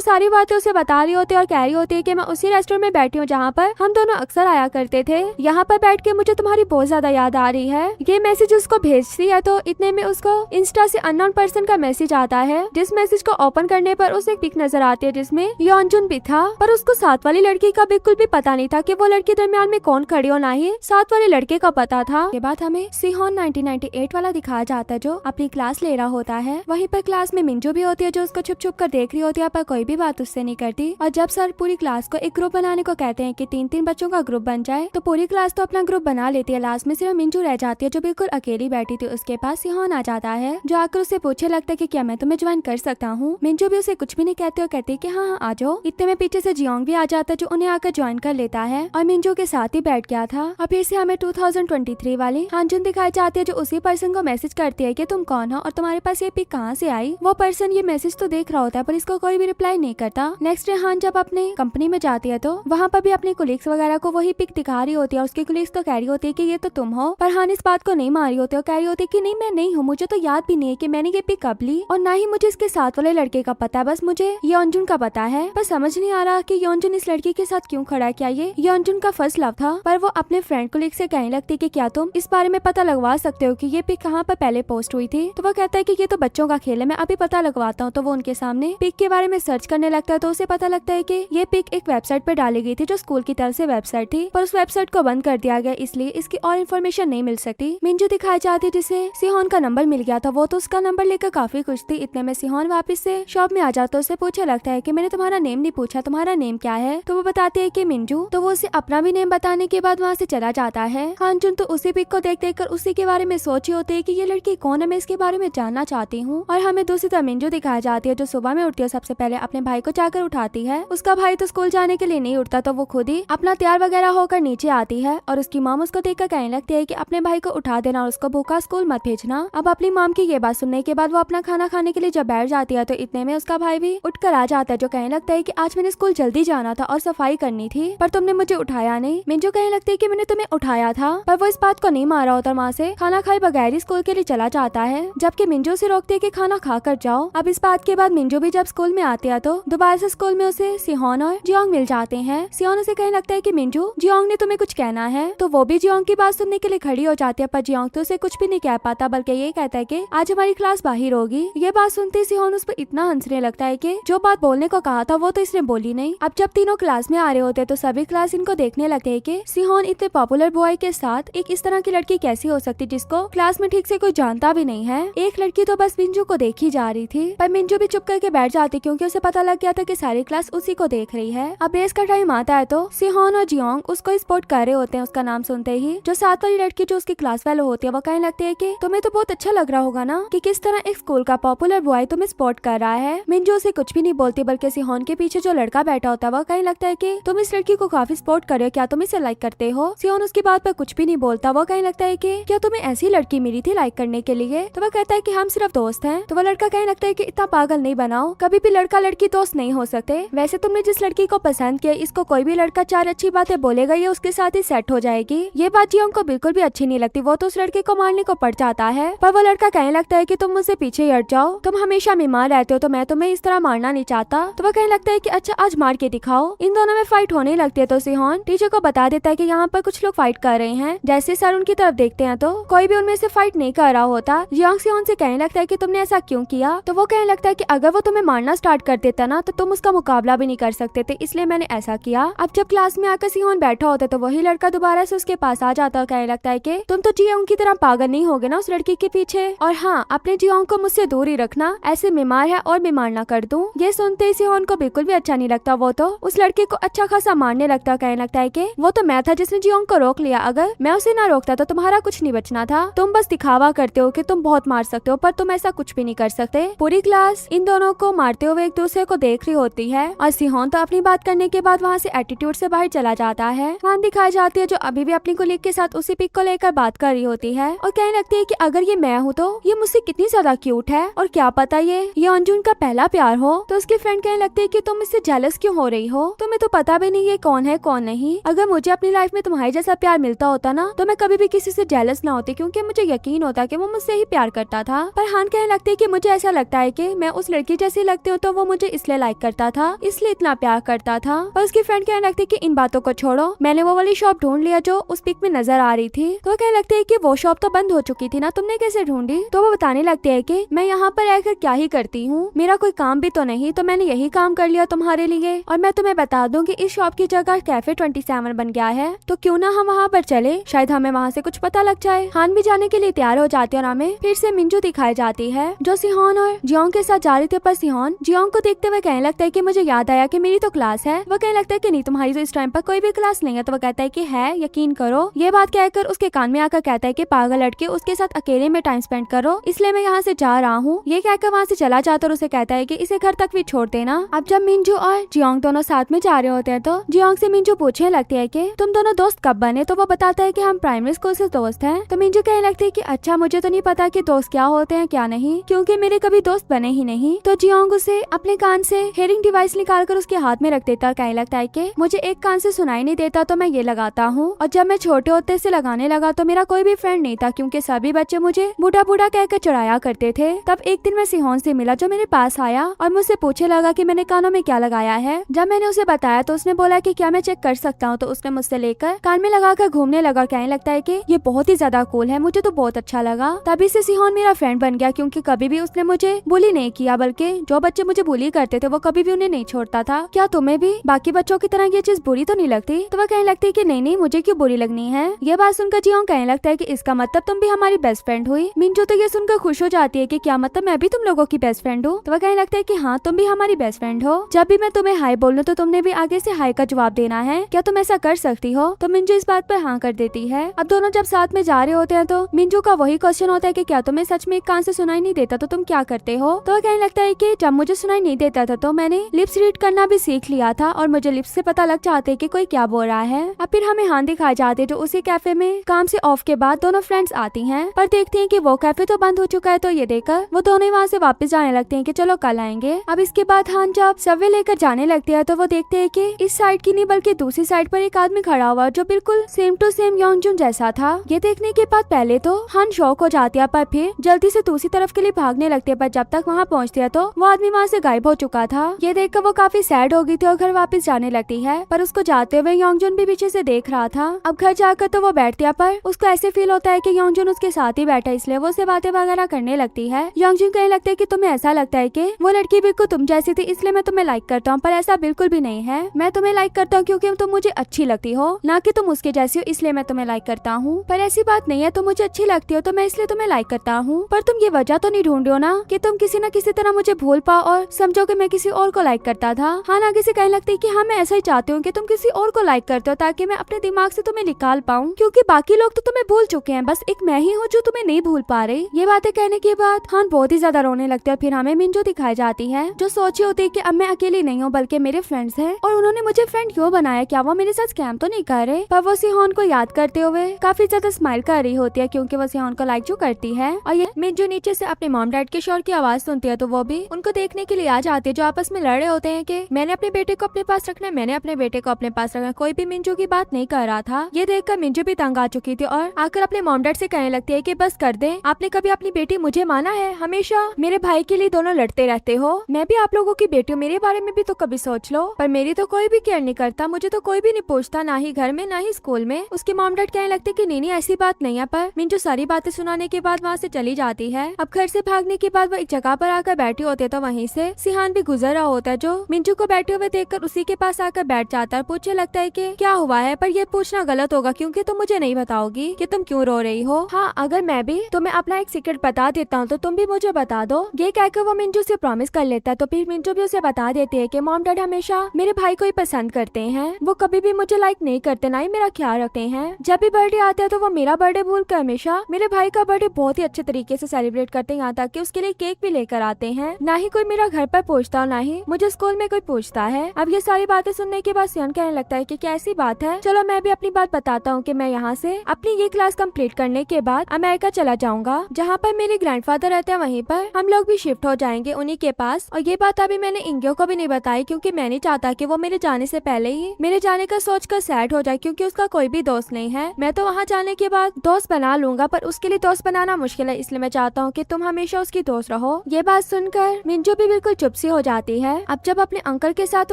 सारी बातें उसे बता रही होती है और कह रही होती है कि मैं उसी रेस्टोरेंट में बैठी हूँ जहाँ पर हम दोनों अक्सर आया करते थे। यहाँ पर बैठ के मुझे तुम्हारी बहुत ज्यादा याद आ रही है। ये मैसेज उसको भेजती है तो इतने में उसको इंस्टा से अननोन पर्सन का मैसेज आता है, जिस मैसेज को ओपन करने पर उसे एक पिक नजर आती है जिसमें योनजुन भी था, पर उसको साथ वाली लड़की का बिल्कुल भी पता नहीं था कि वो लड़की दरमियान में कौन खड़ी हो, ना ही साथ वाले लड़के का पता था। के बाद हमें सिहोन 1998 वाला दिखाया जाता है जो अपनी क्लास ले रहा होता है। वहीं पर क्लास में मिंजू भी होती है जो उसको छुप छुप कर देख रही होती है, पर कोई भी बात उससे नहीं करती। और जब सर पूरी क्लास को एक ग्रुप बनाने को कहते हैं कि 3-3 बच्चों का ग्रुप बन जाए, तो पूरी क्लास तो अपना ग्रुप बना लेती है। लास्ट में सिर्फ मिंजू रह जाती है जो बिल्कुल अकेली बैठी थी। उसके पास सिहोन आ जाता है जो आकर उससे पूछे लगता है कि क्या मैं तुम्हें ज्वाइन कर सकता हूँ। मिंजू भी उसे कुछ भी नहीं कहती और कहती है कि हाँ आ जाओ। इतने में पीछे से जियोंग भी आ जाता है जो उन्हें आकर ज्वाइन कर लेता है और मिंजू के साथ ही बैठ गया था। और फिर से हमें 2023 वाली हानजुन दिखाई जाती है जो उसी पर्सन को मैसेज करती है कि तुम कौन हो और तुम्हारे पास ये पिक कहाँ से आई। वो पर्सन ये मैसेज तो देख रहा होता है पर इसको कोई भी रिप्लाई नहीं करता। नेक्स्ट डे हान जब अपने कंपनी में जाती है तो वहाँ पर भी अपने कोलिग्स वगैरह को वही पिक दिखा रही होती है। उसकी कोलिग्स तो कह रही होती है कि ये तो तुम हो, पर हान इस बात को नहीं मान रही होती है और कह रही होती है कि नहीं मैं नहीं हूँ, मुझे तो याद भी नहीं है कि मैंने ये पिक कब ली और ना ही मुझे इसके साथ वाले लड़के का पता है, बस मुझे योनजुन का पता है। पर समझ नहीं आ रहा कि योनजुन इस लड़की के साथ क्यों खड़ा है। क्या ये योनजुन का फर्स्ट लव था? पर वो अपने फ्रेंड कोलिग से कहने लगती है कि क्या तुम इस बारे में पता लगवा सकते हो कि ये पिक कहाँ पर पहले पोस्ट हुई थी। तो वो कहता है कि ये तो बच्चों का खेल है, मैं अभी पता लगवाता हूँ। तो वो उनके सामने पिक के बारे में सर्च करने लगता है तो उसे पता लगता है कि ये पिक एक वेबसाइट पर डाली गई थी जो स्कूल की तरफ से वेबसाइट थी, पर उस वेबसाइट को बंद कर दिया गया, इसलिए इसकी और इन्फॉर्मेशन नहीं मिल सकती। मिंजू दिखाई जाती है जिसे सिहोन का नंबर मिल गया था, वो तो उसका नंबर लेकर काफी खुश थी। इतने में सिहोन वापस से शॉप में आ जाता है, उसे पूछा लगता है कि मैंने तुम्हारा नेम नहीं पूछा, तुम्हारा नेम क्या है? तो वो बताती है कि मिंजू। तो वो उसे अपना भी नेम बताने के बाद वहाँ से चला जाता है। हानजुन तो उसी पिक को देख देख कर उसी के बारे में सोची होती है कि ये लड़की कौन है, मैं इसके बारे में जानना चाहती हूँ। और हमें दूसरी तरफ मिंजू दिखाई जाती है जो सुबह में उठती है, सबसे पहले अपने भाई को जाकर उठाती है। उसका भाई तो स्कूल जाने के लिए नहीं उठता तो वो खुद ही अपना तैयार वगैरह होकर नीचे आती है और उसकी मॉम उसको देखकर कहने लगती है कि अपने भाई को उठा देना और उसको भूखा स्कूल मत भेजना। अब अपनी मॉम की ये बात सुनने के बाद वो अपना खाना खाने के लिए जब बैठ जाती है तो इतने में उसका भाई भी उठकर आ जाता है जो कहने लगता है कि आज मैंने स्कूल जल्दी जाना था और सफाई करनी थी पर तुमने मुझे उठाया नहीं। मिंजू कहने लगती है कि मैंने तुम्हें उठाया था, पर वो इस बात को नहीं मारा होता, वहाँ से खाना खाए बगैर ही स्कूल के लिए चला जाता है, जबकि मिंजू से रोकती है कि खाना खा कर जाओ। अब इस बात के बाद मिंजू भी जब स्कूल में आती है तो दोबारा से स्कूल में उसे सिहोन और जियोंग मिल जाते हैं। सिहोन उसे कहने लगता है कि मिंजू जियोंग ने तुम्हें कुछ कहना है, तो वो भी जियोंग की बात सुनने के लिए खड़ी हो जाती है, पर जियोंग तो उसे कुछ भी नहीं कह पाता बल्कि ये कहता है कि आज हमारी क्लास बाहर होगी। ये बात सुनते सिहोन उस पर इतना हंसने लगता है कि जो बात बोलने को कहा था वो तो इसने बोली नहीं। अब जब तीनों क्लास में आ रहे होते तो सभी क्लास इनको देखने लगते हैं कि सिहोन इतने पॉपुलर बॉय के साथ एक इस तरह की लड़की कैसी हो सकती जिसको क्लास में ठीक से कोई जानता भी नहीं है। एक लड़की तो बस मिंजू को देखी जा रही थी, पर मिंजू भी चुप करके बैठ जाती क्योंकि उसे पता लग गया था कि सारी क्लास उसी को देख रही है। अब रेस का टाइम आता है तो सिहोन और जियोंग उसको स्पॉट कर रहे होते हैं। उसका नाम सुनते ही जो साथ वाली लड़की जो उसकी क्लास फेलो होती है वो कहने लगती है कि तुम्हें तो बहुत अच्छा लग रहा होगा ना कि किस तरह एक स्कूल का पॉपुलर बॉय तुम्हें स्पॉट कर रहा है। मिंजू उसे कुछ भी नहीं बोलती बल्कि सिहोन के पीछे जो लड़का बैठा होता है वो कहने लगता है कि तुम इस लड़की को काफी सपोर्ट कर रहे हो, क्या तुम इसे लाइक करते हो? सिहोन उसकी बात पर कुछ भी नहीं बोलता, वो कहने लगता है कि क्या तुम्हें ऐसी लड़की मिली थी लाइक करने के लिए? तो वह कहता है कि हम सिर्फ दोस्त हैं। तो वो लड़का कहने लगता है कि इतना पागल नहीं बनाओ, कभी भी लड़का लड़की दोस्त नहीं हो सकते। वैसे तुमने जिस लड़की को पसंद किया इसको कोई भी लड़का 4 अच्छी बातें बोलेगा ये उसके साथ ही सेट हो जाएगी। ये बात जियोंग को बिल्कुल भी अच्छी नहीं लगती, वो तो उस लड़के को मारने को पड़ जाता है। पर वो लड़का कहने लगता है कि तुम मुझसे पीछे हट जाओ, तुम हमेशा बीमार रहते हो तो मैं तुम्हें इस तरह मारना नहीं चाहता। तो वो कहने लगता है कि अच्छा आज मार के दिखाओ। इन दोनों में फाइट होने लगती है तो सिहोन टीचर को बता देता है कि यहाँ पर कुछ लोग फाइट कर रहे हैं। जैसे सर उनकी तरफ देखते हैं तो कोई भी उनमें से फाइट नहीं कर रहा होता। जियोंग सिहोन से कहने लगता है कि तुमने ऐसा क्यों किया? तो वो कहने लगता है कि अगर वो तुम्हें मारना स्टार्ट कर देता ना तो तुम उसका मुकाबला भी नहीं कर सकते थे, इसलिए मैंने ऐसा किया। अब जब क्लास में आकर सिहोन बैठा होता तो वही लड़का दोबारा से उसके पास आ जाता और कहने लगता है कि तुम तो जियोंग की तरह पागल नहीं होगे ना उस लड़की के पीछे, और हाँ अपने जियोंग को मुझसे दूर ही रखना, ऐसे बीमार है और बीमार ना कर दूं। ये सुनते ही सिहोन को बिल्कुल भी अच्छा नहीं लगता, वो तो उस लड़के को अच्छा खासा मारने लगता। कहने लगता है कि वो तो मैं था जिसने जियोंग को रोक लिया, अगर मैं उसे ना रोकता तो तुम्हारा कुछ नहीं बचना था। तुम बस दिखावा करते हो कि तुम बहुत मार सकते हो पर तुम ऐसा कुछ भी नहीं कर सकते। पूरी क्लास इन दोनों को मारते हुए एक दूसरे को देख रही होती है और सिहोन तो अपनी बात करने के बाद वहाँ से एटीट्यूड से बाहर चला जाता है। वहाँ दिखाई जाती है जो अभी भी अपनी कोलीग के साथ उसी पिक को लेकर बात कर रही होती है और कहने लगती है कि अगर ये मैं हूँ तो ये मुझसे कितनी ज्यादा क्यूट है और क्या पता ये योनजुन का पहला प्यार हो। तो उसकी फ्रेंड कहने लगती है कि तुम इससे जेलस क्यों हो रही हो, तुम्हें तो पता भी नहीं ये कौन है कौन नहीं। अगर मुझे अपनी लाइफ में तुम्हारे जैसा प्यार मिलता होता ना तो मैं कभी भी किसी से जेलस ना होती, क्योंकि मुझे यकीन होता कि वो मुझसे ही प्यार करता था। पर हान कहने लगती है कि मुझे ऐसा लगता है है कि मैं उस लड़की जैसी लगती हूँ तो वो मुझे इसलिए लाइक करता था, इसलिए इतना प्यार करता था। पर उसकी फ्रेंड कहने लगती है कि इन बातों को छोड़ो, मैंने वो वाली शॉप ढूंढ लिया जो उस पिक में नजर आ रही थी। तो कहने लगती है कि वो शॉप तो बंद हो चुकी थी ना, तुमने कैसे ढूंढी? तो वो बताने लगते है कि मैं यहाँ पर आकर क्या ही करती हूँ, मेरा कोई काम भी तो नहीं, तो मैंने यही काम कर लिया तुम्हारे लिए। और मैं तुम्हें बता दूं कि इस शॉप की जगह कैफे 27 बन गया है, तो क्यों ना हम वहाँ पर चले, शायद हमें वहाँ से कुछ पता लग जाए। हान भी जाने के लिए तैयार हो जाती है और हमें फिर से मिंजू दिखाई जाती है जो सिहोन और जियोंग के साथ जा रही थी। पर सिहोन जियोंग को देखते हुए कहने लगता है कि मुझे याद आया कि मेरी तो क्लास है। वो कहने लगता है कि नहीं, तुम्हारी तो इस टाइम पर कोई भी क्लास नहीं है। तो वो कहता है कि है, यकीन करो। ये बात कहकर उसके कान में आकर कहता है कि पागल लड़के, उसके साथ अकेले में टाइम स्पेंड करो, इसलिए मैं यहाँ से जा रहा हूँ। ये कहकर वहाँ से चला जाता और उसे कहता है कि इसे घर तक भी छोड़ देना। अब जब मिंजू और जियोंग दोनों साथ में जा रहे होते हैं तो जियोंग से मिंजू पूछने लगती है कि तुम दोनों दोस्त कब बने? तो वो बताता है कि हम प्राइमरी स्कूल से दोस्त हैं। तो मिंजू कहने लगती है कि अच्छा, मुझे तो नहीं पता कि दोस्त क्या होते हैं क्या नहीं, क्योंकि मेरे कभी दोस्त बने ही नहीं। तो जियोंग उसे अपने कान से हेयरिंग डिवाइस निकालकर उसके हाथ में रख देता और कहने लगता है कि मुझे एक कान से सुनाई नहीं देता तो मैं ये लगाता हूँ। और जब मैं छोटे होते से लगाने लगा तो मेरा कोई भी फ्रेंड नहीं था, क्योंकि सभी बच्चे मुझे बूढ़ा बूढ़ा कहकर चढ़ाया करते थे। तब एक दिन मैं सिहोन से मिला जो मेरे पास आया और मुझसे पूछने लगा कि मैंने कानों में क्या लगाया है। जब मैंने उसे बताया तो उसने बोला कि क्या मैं चेक कर सकता हूँ। तो उसने मुझसे लेकर कान में लगाकर घूमने लगा और कहने लगता है कि ये बहुत ही ज्यादा कूल है, मुझे तो बहुत अच्छा लगा। तभी से सिहोन मेरा फ्रेंड बन गया, क्योंकि कभी भी उसने मुझे बुली नहीं किया, बल्कि जो बच्चे मुझे बुली करते थे वो कभी भी उन्हें नहीं छोड़ता था। क्या तुम्हें भी बाकी बच्चों की तरह ये चीज बुरी तो नहीं लगती? तो वह कहने लगती है कि नहीं नहीं, मुझे क्यों बुरी लगनी है। ये बात सुनकर जियोंग कहने लगता है कि इसका मतलब तुम भी हमारी बेस्ट फ्रेंड हुई। मिंजू तो ये सुनकर खुश हो जाती है कि क्या मतलब मैं भी तुम लोगों की बेस्ट फ्रेंड हूँ। तो वह कहने लगता है कि हाँ, तुम भी हमारी बेस्ट फ्रेंड हो। जब भी मैं तुम्हें हाय बोलूं तो तुमने भी आगे से हाय का जवाब देना है, क्या तुम ऐसा कर सकती हो? तो मिंजू इस बात पर हाँ कर देती है। अब दोनों जब साथ में जा रहे होते हैं तो मिंजू का वही क्वेश्चन होता है कि क्या तुम्हें सच में एक कान से सुनाई नहीं देता तो तुम क्या करते हो? तो वह कहने लगता है कि जब मुझे सुनाई नहीं देता था तो मैंने लिप्स रीड करना भी सीख लिया था और मुझे लिप्स से पता लग जाते कि कोई क्या बोल रहा है। अब फिर हमें हान दिखाए जाते जो उसी कैफे में काम से ऑफ के बाद दोनों फ्रेंड्स आती हैं, पर देखती हैं कि वो कैफे तो बंद हो चुका है। तो ये देखकर वो दोनों वहाँ से वापस जाने लगते हैं कि चलो कल आएंगे। अब इसके बाद हान जब सबवे लेकर जाने लगती है तो वो देखते हैं कि इस साइड की नहीं बल्कि दूसरी साइड पर एक आदमी खड़ा हुआ जो बिल्कुल सेम टू सेम योंगजुन जैसा था। ये देखने के बाद पहले तो हान शॉक हो जाती है, पर फिर जल्दी से दूसरी तरफ के लिए भागने लगती है। पर जब तक वहाँ पहुँचती है तो वो आदमी वहाँ से गायब हो चुका था। ये देखकर वो काफी सैड हो गई थी और घर वापस जाने लगती है, पर उसको जाते हुए योंगजुन भी पीछे से देख रहा था। अब घर जाकर तो वो बैठती है, पर उसको ऐसे फील होता है कि योंगजुन उसके साथ ही बैठा, इसलिए वो उससे बातें वगैरह करने लगती है। योंगजुन कहने लगता है कि तुम्हें ऐसा लगता है कि वो लड़की बिल्कुल तुम जैसी थी इसलिए मैं तुम्हें लाइक करता हूँ, पर ऐसा बिल्कुल भी नहीं है। मैं तुम्हें लाइक करता हूँ क्योंकि तुम मुझे अच्छी लगती हो, ना कि तुम उसके जैसी हो इसलिए मैं तुम्हें लाइक करता हूँ। पर ऐसी बात नहीं है, तुम मुझे अच्छी लगती हो तो मैं इसलिए तुम्हें लाइक करता हूँ। पर तुम ये वजह तो नहीं ढूंढ रहे हो ना कि तुम किसी न किसी तरह मुझे भूल पाओ और समझो कि मैं किसी और को लाइक करता था। हाँ, आगे से कहने लगती है कि हाँ मैं ऐसा ही चाहती हूँ कि तुम किसी और को लाइक करते हो ताकि मैं अपने दिमाग से तुम्हें निकाल पाऊँ, क्योंकि बाकी लोग तो तुम्हें भूल चुके हैं, बस एक मैं ही हूँ जो तुम्हें नहीं भूल पा रही। ये बातें कहने के बाद हान बहुत ही ज्यादा रोने लगते हैं। फिर हमें मिंजू दिखाई जाती है जो सोची होती है कि अब मैं अकेली नहीं हूँ बल्कि मेरे फ्रेंड्स हैं और उन्होंने मुझे फ्रेंड क्यों बनाया, क्या वो मेरे साथ स्कैम तो नहीं कर रहे। पर वो सिहोन को याद करते हुए काफी ज्यादा स्माइल कर रही होती है क्योंकि वो सिहोन को लाइक जो करती है। और ये मिंजू नीचे से अपने मॉम डैड के शोर की आवाज सुनती है तो वो भी उनको देखने के लिए आ जाती है, जो आपस में लड़ रहे होते हैं कि मैंने अपने बेटे को अपने पास रखना है, मैंने अपने बेटे को अपने पास रखना। कोई भी मिंजू की बात नहीं कर रहा था। ये देखकर मिंजू भी तंग आ चुकी थी और आकर अपने मॉम डैड से कहने लगती है कि बस कर दे, आपने कभी अपनी बेटी मुझे माना है, हमेशा मेरे भाई के लिए दोनों लड़ते रहते हो। मैं भी आप लोगों की बेटी हूँ, मेरे बारे में भी तो कभी सोच लो। पर मेरी तो कोई भी केयर नहीं करता, मुझे तो कोई भी नहीं पूछता, ना ही घर में ना ही स्कूल में। उसके मॉम डैड कहने लगते कि नहीं ऐसी बात नहीं है। पर मिंजू सारी बातें सुनाने के बाद वहाँ से चली जाती है। अब घर से भागने के बाद वो एक जगह पर आकर बैठी होती है तो वहीं से सिहान भी गुजर रहा होता है, जो मिंजू को बैठे हुए देखकर उसी के पास आकर बैठ जाता है और पूछने लगता है कि क्या हुआ है। पर ये पूछना गलत होगा क्योंकि तुम मुझे नहीं बताओगी कि तुम क्यों रो रही हो। हाँ, अगर मैं भी तुम्हें अपना एक सीक्रेट बता देता हूँ तो तुम भी मुझे बता दो। ये कहकर वो मिंजू से प्रॉमिस कर लेता है। तो फिर मिंजू भी उसे बता देती है कि मॉम डैड हमेशा मेरे भाई को ही पसंद करते हैं, वो कभी भी मुझे लाइक नहीं करते, ना ही मेरा ख्याल रखते हैं। जब भी बर्थडे आता है तो वो मेरा बर्थडे भूल कर हमेशा मेरे भाई का बर्थडे बहुत ही अच्छे तरीके से सेलिब्रेट करते हैं, यहाँ तक कि उसके लिए केक भी लेकर आते हैं। ना ही कोई मेरा घर पर पूछता और ना ही मुझे स्कूल में कोई पूछता है। अब ये सारी बातें सुनने के बाद सियान कहने लगता है कि क्या ऐसी बात है, चलो मैं भी अपनी बात बताता हूँ कि मैं यहाँ से अपनी ये क्लास कंप्लीट करने के बाद अमेरिका चला जाऊंगा, जहाँ पर मेरे ग्रैंडफादर रहते हैं, वहीं पर हम लोग भी शिफ्ट हो जाएंगे उन्हीं के पास। और ये बात अभी मैंने इंग्यो को भी नहीं बताई क्योंकि मैं नहीं चाहता कि वो मेरे जाने से पहले ही मेरे जाने का सोचकर सैड हो जाए, क्योंकि उसका कोई भी दोस्त नहीं है। मैं तो वहाँ जाने के बाद दोस्त बना लूंगा, पर उसके लिए दोस्त बनाना मुश्किल है, इसलिए मैं चाहता हूँ कि तुम हमेशा उसकी दोस्त रहो। ये बात सुनकर मिंजू भी बिल्कुल चुप सी हो जाती है। अब जब अपने अंकल के साथ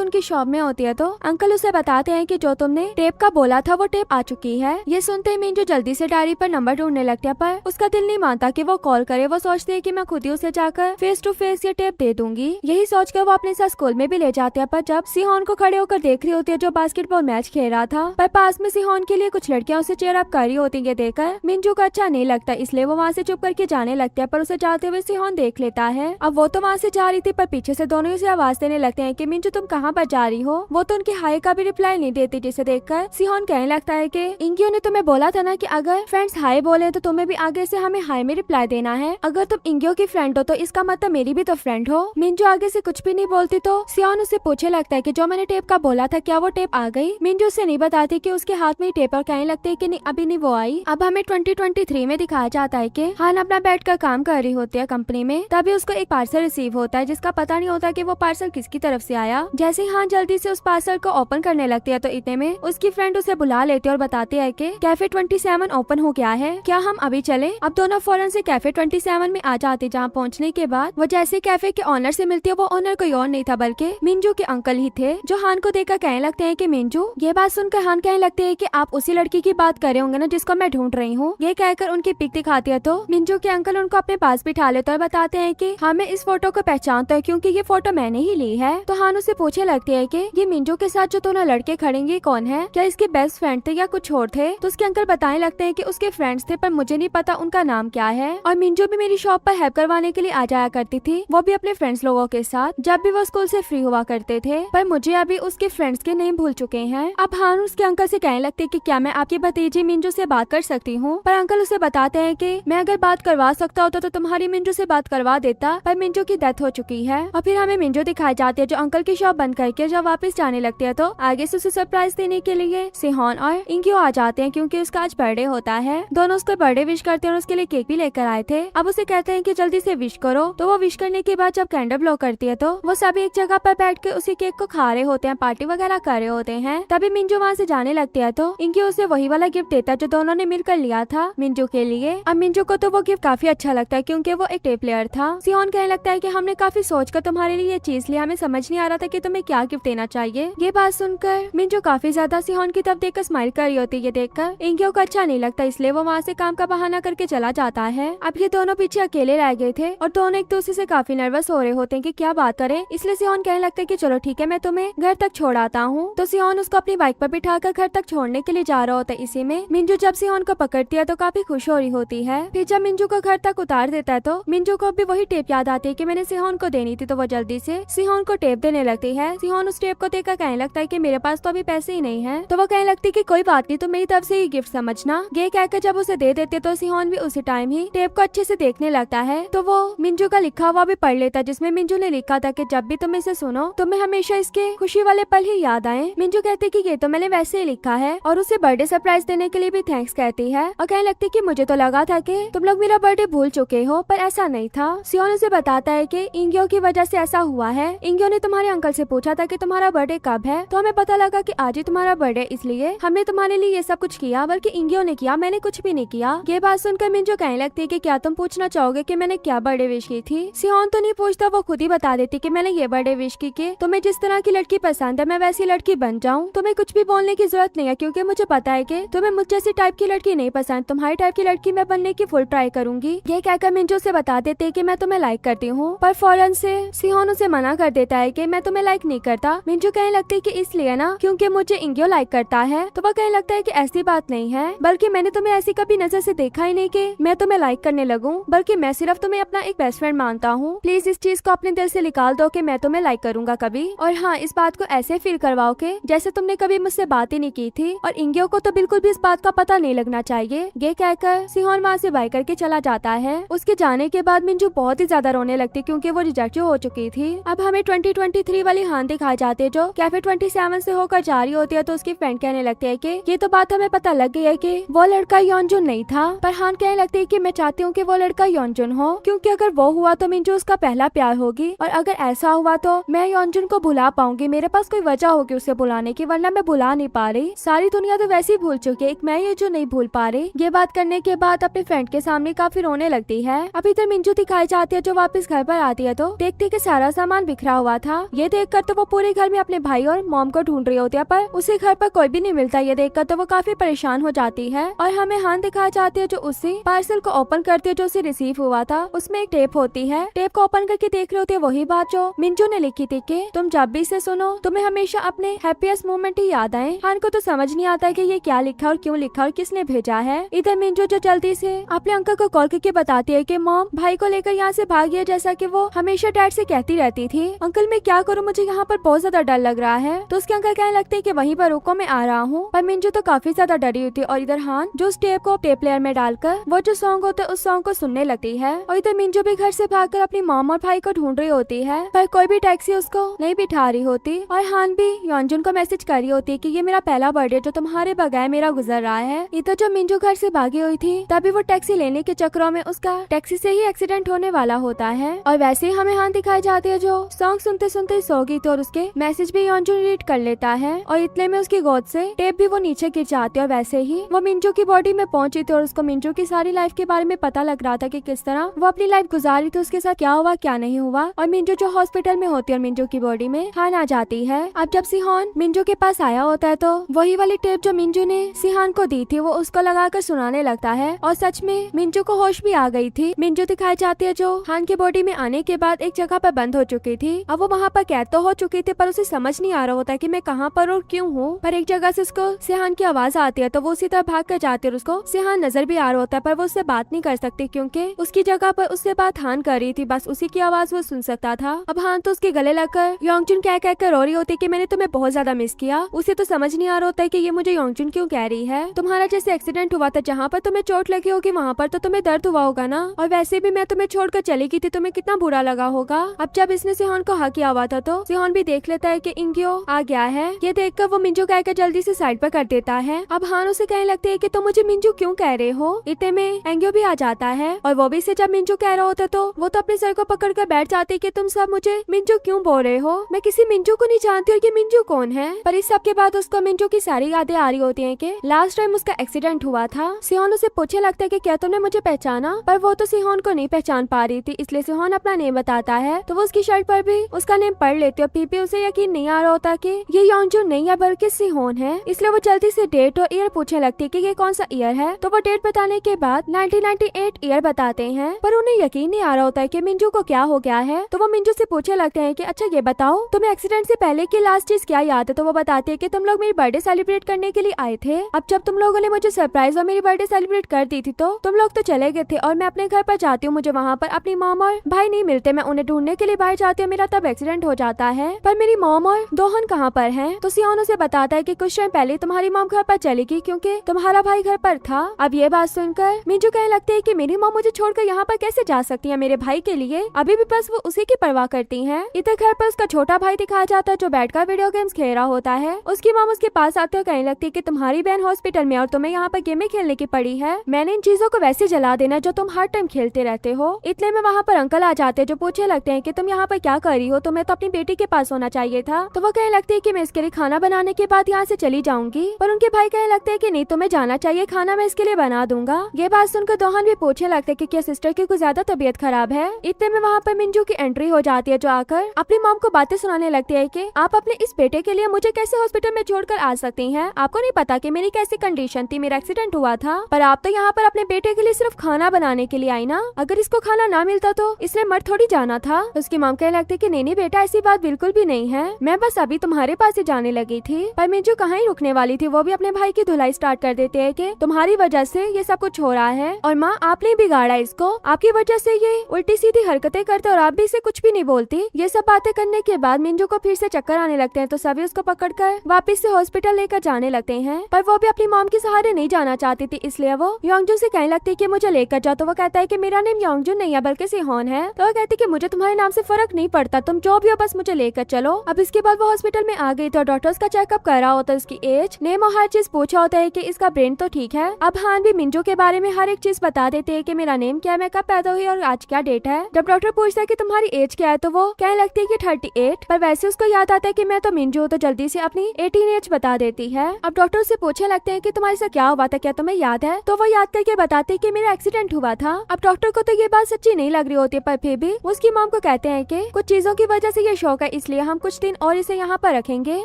उनकी शॉप में होती है तो अंकल उसे बताते हैं कि जो तुमने टेप का बोला था वो टेप आ चुकी है। ये सुनते ही मिंजू जल्दी से डायरी पर नंबर ढूंढने लगता है, पर उसका दिल नहीं मानता कि वो कॉल करे। वो सोचते है कि मैं खुद ही उसे जाकर फेस टू फेस ये टेप दे दूंगी। यही सोचकर वो अपने साथ स्कूल में भी ले जाते हैं। पर जब सिहोन को खड़े होकर देख रही होती है जो बास्केटबॉल मैच खेल रहा था, पर पास में सिहोन के लिए कुछ लड़कियां उसे चेयर अप कर रही होती है, देखकर मिंजू को अच्छा नहीं लगता, इसलिए वो वहाँ से चुप करके जाने लगता है। पर उसे जाते हुए सिहोन देख लेता है। अब वो तो वहाँ से जा रही थी, पर पीछे से दोनों उसे आवाज देने लगते हैं कि मिंजू तुम कहाँ पर जा रही हो। वो तो उनके हाय का भी रिप्लाई नहीं देती, जिसे देखकर सिहोन कहने लगता है कि इंगियो ने तुम्हें बोला था ना कि अगर फ्रेंड्स हाय बोले तो तुम्हें भी आगे से हमें हाय में रिप्लाई देना है। अगर तुम इंगियो की फ्रेंड हो तो इसका मतलब मेरी भी तो फ्रेंड हो। मिंजू आगे से कुछ भी नहीं बोलती तो सिहोन उसे पूछने लगता है कि जो मैंने टेप का बोला था क्या वो टेप आ गई। मिंजू उसे नहीं बताती कि उसके हाथ में टेप, और कहने लगती है कि नहीं अभी नहीं वो आई। अब हमें 2023 में दिखाया जाता है कि हान अपना बैठ कर काम कर रही होती है कंपनी में, तभी उसको एक पार्सल रिसीव होता है जिसका पता नहीं होता कि वो पार्सल किसकी तरफ से आया। जैसे ही हान जल्दी से उस पार्सल को ओपन करने लगती है तो इतने में उसकी फ्रेंड उसे बुला लेती है और बताती है कि कैफे 27 ओपन हो गया है, क्या हम अभी चले। अब दोनों फौरन से कैफे 27 में आ जाते, जहाँ पहुँचने के बाद वो जैसे कैफे के ऑनर से मिलती है, वो ऑनर कोई और नहीं था बल्कि मिंजू के अंकल ही थे, जो हान को देखकर कहने लगते हैं कि मिंजू। ये बात सुनकर हान कहने लगते हैं कि आप उसी लड़की की बात कर रहे होंगे ना जिसको मैं ढूंढ रही हूँ। ये कहकर उनकी पिक दिखाती है तो मिंजू के अंकल उनको अपने पास बिठा लेते और बताते हैं कि हाँ मैं इस फोटो को पहचानता हूँ क्योंकि ये फोटो मैंने ही ली है। तो हान उसे पूछने लगती है कि ये मिंजू के साथ जो दोनों लड़के खड़ेंगे कौन है, क्या इसके बेस्ट फ्रेंड थे या कुछ और थे। तो उसके अंकल बताने लगते हैं कि उसके फ्रेंड्स थे पर मुझे नहीं पता उनका नाम क्या है, और मिंजू भी मेरी शॉप पर हेल्प करवाने के लिए आ जाया करती थी, वो भी अपने फ्रेंड्स लोगों के साथ जब भी वो स्कूल से फ्री हुआ करते थे, पर मुझे अभी उसके फ्रेंड्स के नेम भूल चुके हैं। अब हान उसके अंकल से कहने लगते कि क्या मैं आपकी भतीजी मिंजू से बात कर सकती हूँ, पर अंकल उसे बताते हैं कि मैं अगर बात करवा सकता होता तो तुम्हारी मिंजू से बात करवा देता, पर मिंजू की डेथ हो चुकी है। और फिर हमें मिंजू दिखाई जाती है जो अंकल की शॉप बंद करके जब वापस जाने लगती है तो आगे से उसे सरप्राइज देने के लिए सिहोन और इंगियो आ जाते हैं क्योंकि उसका आज बर्थडे होता है। दोनों उसको बर्थडे विश करते हैं और उसके लिए केक भी लेकर आए थे। अब उसे कहते हैं कि जल्दी से विश करो, तो वो विश करने के बाद जब कैंडल ब्लो करती है तो वो सभी एक जगह पर बैठ के उसी केक को खा रहे होते हैं, पार्टी वगैरह कर रहे होते हैं। तभी मिंजू वहाँ से जाने लगती है तो इंगियो उसे वही वाला गिफ्ट देता है जो दोनों ने मिलकर लिया था मिंजू के लिए। अब मिंजू को तो वो गिफ्ट काफी अच्छा लगता है क्योंकि वो एक टेप प्लेयर था। सिहोन कहने लगता है कि हमने काफी सोचकर तुम्हारे लिए ये चीज लिया, हमें समझ नहीं आ रहा था कि तुम्हें क्या गिफ्ट देना चाहिए। ये बात सुनकर मिंजू काफी ज्यादा सिहोन की तरफ देखकर स्माइल कर रही होती है। ये देखकर इंगियो को अच्छा नहीं लगता, इसलिए वो वहाँ से काम का बहाना करके चला जाता है। अब ये दोनों पीछे अकेले रह गए थे और दोनों एक दूसरे से काफी नर्वस हो रहे होते हैं कि क्या बात करें, इसलिए सिहोन कहने लगता है कि चलो ठीक है मैं तुम्हें घर तक छोड़ आता हूँ। तो सिहोन उसको अपनी बाइक पर बिठाकर घर तक छोड़ने के लिए जा रहा होता है। इसी में मिंजू जब सिहोन को पकड़ती है तो काफी खुश हो रही होती है। फिर जब मिंजू को घर तक उतार देता है तो मिंजू को भी वही टेप याद आती है कि मैंने सिहोन को देनी थी, तो वो जल्दी से सिहोन को टेप देने लगती है। सिहोन उस टेप को देखकर कहने लगता है कि मेरे पास तो अभी पैसे ही नहीं है, तो वो कहने लगती है कि कोई बात नहीं, तो मेरी तरफ से ही गिफ्ट समझना। ये कहकर जब उसे दे देते तो सिहोन भी उसी टाइम ही टेप को अच्छे से देखने लगता है, तो वो मिंजू का लिखा हुआ भी पढ़ लेता है जिसमें मिंजू ने लिखा था कि जब भी तुम इसे सुनो तुम्हें हमेशा इसके खुशी वाले पल ही याद आए। मिंजू कहती कि ये तो मैंने वैसे ही लिखा है और उसे बर्थडे सरप्राइज देने के लिए भी थैंक्स कहती है और कहने लगती कि मुझे तो लगा था कि तुम लोग मेरा बर्थडे भूल चुके हो, पर ऐसा नहीं था। सिहोन उसे बताता है कि इंगियो की वजह से ऐसा हुआ है। इंगियो ने तुम्हारे अंकल से पूछा था कि तुम्हारा बर्थडे कब है, तो हमें पता लगा कि आज ही तुम्हारा बर्थडे, इसलिए हमने तुम्हारे लिए ये सब कुछ किया, बल्कि इंगियो ने किया, मैंने कुछ भी नहीं किया। ये बात सुनकर मिंजू कहने लगती है कि क्या तुम पूछना चाहोगे कि मैंने क्या बर्थडे विश की थी। सिहोन तो नहीं पूछता, वो खुद ही बता देती कि मैंने ये बर्थडे विश की कि तुम्हें जिस तरह की लड़की पसंद है मैं वैसी लड़की बन जाऊँ। तुम्हें कुछ भी बोलने की जरूरत नहीं है क्योंकि मुझे पता है कि तुम्हें मुझ जैसी टाइप की लड़की नहीं पसंद, तुम्हारी टाइप की लड़की मैं बनने की फुल ट्राई करूंगी। ये कहकर मिंजू से बता देते कि मैं तुम्हें लाइक करती हूँ, पर फौरन से सिहोन उसे मना कर देता है कि मैं तुम्हें लाइक नहीं करता। मिंजू कहने लगती है कि इसलिए ना क्योंकि मुझे इंगियो लाइक करता है, तो वह कहने लगता है कि ऐसी बात नहीं है, बल्कि मैंने तुम्हें ऐसी कभी नजर से देखा ही नहीं कि मैं तुम्हें लाइक करने लगूं, बल्कि मैं सिर्फ तुम्हें अपना एक बेस्ट फ्रेंड मानता हूँ। प्लीज इस चीज को अपने दिल से निकाल दो कि मैं तुम्हें लाइक करूंगा कभी, और हाँ इस बात को ऐसे फील करवाओ कि जैसे तुमने कभी मुझसे बात ही नहीं की थी, और इंगियो को तो बिल्कुल भी इस बात का पता नहीं लगना चाहिए। ये कहकर सिहोन वहाँ से बाय करके चला जाता है। उसके जाने के बाद मिंजू बहुत ही ज्यादा रोने लगती क्योंकि वो रिजेक्ट हो चुकी थी। अब हमें 2023 वाली हान दिखाई जाती है जो कैफे 27 से होकर जा रही होती है, तो उसकी फ्रेंड कहने लगती है कि ये तो बात हमें पता लग गई है कि वो लड़का योनजुन नहीं था, पर हान कहने लगती है कि मैं चाहती हूँ कि वो लड़का योनजुन हो, क्योंकि अगर वो हुआ तो मिंजू उसका पहला प्यार होगी, और अगर ऐसा हुआ तो मैं योनजुन को भुला पाऊंगी, मेरे पास कोई वजह होगी उसे बुलाने की, वरना मैं बुला नहीं पा रही। सारी दुनिया तो वैसे ही भूल चुकी है, एक मैं ये जो नहीं भूल पा रही। ये बात करने के बाद अपने फ्रेंड के सामने काफी रोने लगती है। अब इधर मिंजू दिखाई दिखाई जाती है जो वापस घर पर आती है तो देखती कि सारा सामान बिखरा हुआ था। ये देखकर तो वो पूरे घर में अपने भाई और मॉम को ढूंढ रही होती है पर उसे घर पर कोई भी नहीं मिलता। ये देखकर तो वो काफी परेशान हो जाती है और हमें हान दिखाई जाती है जो उसी पार्सल को ओपन करती है जो उसे रिसीव हुआ था। उसमें एक टेप होती है। टेप को ओपन करके देख रही होती है वही बात जो मिंजू ने लिखी थी कि तुम जब भी इसे सुनो तुम्हें हमेशा अपने हैप्पीएस्ट मोमेंट ही याद आए। हान को तो समझ नहीं आता है कि ये क्या लिखा और क्यों लिखा और किसने भेजा है। इधर मिंजू जो जल्दी से अपने अंकल को कॉल करके बताती है कि मॉम भाई को लेकर यहाँ से भागी है जैसा कि वो हमेशा डैड से कहती रहती थी। अंकल मैं क्या करूँ, मुझे यहाँ पर बहुत ज्यादा डर लग रहा है। तो उसके अंकल कहने लगते हैं कि वहीं पर रुको मैं आ रहा हूँ। पर मिंजू तो काफी ज्यादा डरी हुई थी और इधर हान जो उस टेप को टेप प्लेयर में डालकर वो जो सॉन्ग होता है उस सॉन्ग को सुनने लगती है। और इधर मिंजू भी घर से भागकर अपनी मॉम और भाई को ढूंढ रही होती है पर कोई भी टैक्सी उसको नहीं बिठा रही होती। और हान भी योंजुन को मैसेज कर रही होती है कि ये मेरा पहला बर्थडे जो तुम्हारे बगैर मेरा गुजर रहा है। इधर जो मिंजू घर से भागी हुई थी तभी वो टैक्सी लेने के चक्करों में उसका टैक्सी से ही एक्सीडेंट होने वाला होता है। और वैसे ही हमें हान दिखाई जाती है जो सॉन्ग सुनते सुनते सो गई थी और उसके मैसेज भी योंजुन रीड कर लेता है और इतने में उसकी गोद से टेप भी वो नीचे गिर जाती है। और वैसे ही वो मिंजू की बॉडी में पहुंची थी और उसको मिंजू की सारी लाइफ के बारे में पता लग रहा था कि किस तरह वो अपनी लाइफ गुजारी थी, उसके साथ क्या हुआ क्या नहीं हुआ। और मिंजू जो हॉस्पिटल में होती है और मिंजू की बॉडी में हान आ जाती है। अब जब सिहान मिंजू के पास आया होता है तो वही वाली टेप जो मिंजू ने सिहान को दी थी वो उसको लगाकर सुनाने लगता है और सच में मिंजू को होश भी आ गई थी। मिंजू दिखाई जाती है जो हान की बॉडी में आने के बाद एक जगह पर बंद हो चुकी थी। अब वो वहाँ पर कैद तो हो चुकी थी पर उसे समझ नहीं आ रहा होता कि मैं कहाँ पर और क्यों हूँ। पर एक जगह से उसको सिहान की आवाज आती है तो वो उसी तरह भाग कर जाती है और उसको सिहान नजर भी आ रहा होता है पर वो उससे बात नहीं कर सकती क्योंकि उसकी जगह पर उससे बात हान कर रही थी, बस उसी की आवाज वो सुन सकता था। अब हान तो उसके गले लगकर योंगजुन कह कर रो रही होती है कि मैंने तुम्हें बहुत ज्यादा मिस किया। उसे तो समझ नहीं आ रहा होता है कि ये मुझे योंगजुन क्यों कह रही है। तुम्हारा जैसे एक्सीडेंट हुआ था जहाँ पर तुम्हें चोट लगी होगी वहाँ पर तो तुम्हें दर्द हुआ होगा ना, और वैसे भी मैं तुम्हें छोड़कर चली गई थी, तुम्हें कितना बुरा लगा होगा। अब जब इसने सिहान को हाँ किया हुआ था तो सिहान भी देख लेता है कि इंग्यो आ गया है। ये देखकर वो मिंजू कहकर जल्दी से साइड पर कर देता है। अब हान उसे कहने लगती है कि तुम मुझे मिंजू क्यों कह रहे हो। इतने में एंग्यो भी आ जाता है और वो भी से जब मिंजू कह रहा होता तो वो तो अपने सर को पकड़ कर बैठ जाती कि तुम सब मुझे मिंजू क्यों बोल रहे हो, मैं किसी मिंजू को नहीं जानती और ये मिंजू कौन है। पर इस सब के बाद उसको मिंजू की सारी यादें आ रही होती हैं कि लास्ट टाइम उसका एक्सीडेंट हुआ था। सिहोन उसे पूछने लगता है कि क्या तुमने मुझे पहचाना, पर वो तो सिहोन को नहीं पहचान पा रही थी, इसलिए सिहोन अपना नेम बताता है तो वो उसकी शर्ट पर भी उसका नेम पढ़ लेती है। फिर भी उसे यकीन नहीं आ रहा होता कि ये योंगजुन नहीं है बल्कि सिहोन है, इसलिए वो जल्दी से डेट और ईयर पूछने लगती है कि ये कौन सा ईयर है। तो वो डेट बताने के बाद 1998 ईयर बताते हैं, पर उन्हें यकीन नहीं आ रहा होता है कि मिंजू को क्या हो गया है। तो वो मिंजू से पूछने लगते हैं कि अच्छा ये बताओ तुम्हें एक्सीडेंट से पहले की लास्ट चीज क्या याद है। तो वो बताती है कि तुम लोग मेरी बर्थडे सेलिब्रेट करने के लिए आए थे। अब जब तुम लोगों ने मुझे सरप्राइज और मेरी बर्थडे सेलिब्रेट कर दी थी तो तुम लोग तो चले गए थे और मैं अपने घर पर जाती हूँ, मुझे वहाँ पर अपनी मॉम और भाई नहीं मिलते, मैं उन्हें ढूंढने के लिए बाहर जाती हूँ, मेरा तब एक्सीडेंट हो जाता है। पर मेरी मॉम और दोहन कहाँ पर है। तो सियोन उसे बताता है कि कुछ टाइम पहले तुम्हारी मॉम घर पर चली गई क्योंकि तुम्हारा भाई घर पर था। अब ये बात सुनकर मिंजू कहने लगती है कि मेरी मॉम मुझे छोड़कर यहाँ पर कैसे जा सकती है, मेरे भाई के लिए अभी भी बस वो उसी की परवाह करती है। इधर घर पर उसका छोटा भाई दिखाया जाता है जो बैठकर वीडियो गेम्स खेल रहा होता है। उसकी मॉम उसके पास आते हुए कहने लगती है कि तुम्हारी बहन हॉस्पिटल में और तुम्हें यहाँ पर गेमें खेलने की पड़ी है, मैंने इन चीजों को वैसे जला देना जो तुम हर टाइम खेलते रहते हो। इतने में वहाँ पर अंकल आ जाते हैं जो पूछने लगते हैं कि तुम यहाँ पर क्या कर रही हो, तुम्हें तो अपनी बेटी के पास होना चाहिए था। तो वो कहने लगती है कि मैं इसके लिए खाना बनाने के बाद यहाँ से चली जाऊंगी, पर उनके भाई कहने लगते हैं कि नहीं तुम्हें जाना चाहिए, खाना मैं इसके लिए बना दूंगा। ये बात सुनकर दोहन भी पूछने लगते हैं कि क्या सिस्टर की कुछ ज्यादा तबीयत खराब है। इतने में वहाँ पर मिंजू की एंट्री हो जाती है जो आकर अपनी मॉम को बातें सुनाने लगती है कि आप अपने इस बेटे के लिए मुझे कैसे हॉस्पिटल में छोड़कर आ सकती हैं, आपको नहीं पता कि मेरी कैसी कंडीशन थी, मेरा एक्सीडेंट हुआ था, पर आप तो यहाँ पर अपने बेटे के लिए सिर्फ खाना बनाने के लिए आई ना, अगर इसको खाना ना मिलता तो इसने मर थोड़ी जाना था। उसकी मॉम कहने लगती कि नहीं बेटा ऐसी बात बिल्कुल भी नहीं है, मैं बस अभी तुम्हारे पास ही जाने लगी थी। पर मिंजू कहाँ ही रुकने वाली थी, वो भी अपने भाई की धुलाई स्टार्ट कर देते हैं कि तुम्हारी वजह से ये सब कुछ हो रहा है और माँ आपने बिगाड़ा इसको, आपकी वजह से ये उल्टी सीधी हरकतें करते और आप भी इसे कुछ भी नहीं बोलती। ये सब बातें करने के बाद मिंजू को फिर से चक्कर आने लगते हैं तो सभी उसको पकड़कर वापस से हॉस्पिटल लेकर जाने लगते हैं, पर वो भी अपनी मॉम के सहारे नहीं जाना चाहती थी, इसलिए वो योंगजुन से कहने लगती है कि मुझे लेकर जाओ। तो वो कहता है कि मेरा नेम योंगजुन नहीं है बल्कि सिहोन है। तो वो कहती है कि मुझे तुम्हारे नाम से फर्क नहीं पड़ता, तुम जो भी हो बस मुझे लेकर चलो। अब इसके बाद वो हॉस्पिटल में आ गई तो डॉक्टर्स का चेकअप कर रहा होता है, उसकी एज नेम और हर चीज पूछा होता है कि इसका ब्रेन तो ठीक है। अब हान भी मिंजू के बारे में हर एक चीज बता देते हैं कि मेरा नेम क्या है, मैं कब पैदा हुई और आज क्या डेट है। जब डॉक्टर पूछता है कि तुम्हारी एज क्या है तो वो कहने लगती है कि 38, पर वैसे उसको याद आता है कि मैं तो मिंजू हूँ तो जल्दी से अपनी 18 एज बता देती है। अब डॉक्टर से पूछने लगते हैं कि तुम्हारे साथ क्या हुआ था, क्या तुम्हें याद है। तो वो याद करके बताते हैं कि मेरा एक्सीडेंट हुआ था। अब डॉक्टर को तो ये बात सच्ची नहीं लग रही होती, पर फिर भी उसकी मॉम को कहते हैं कि कुछ चीजों की वजह से ये शौक है, इसलिए हम कुछ दिन और इसे यहाँ पर रखेंगे।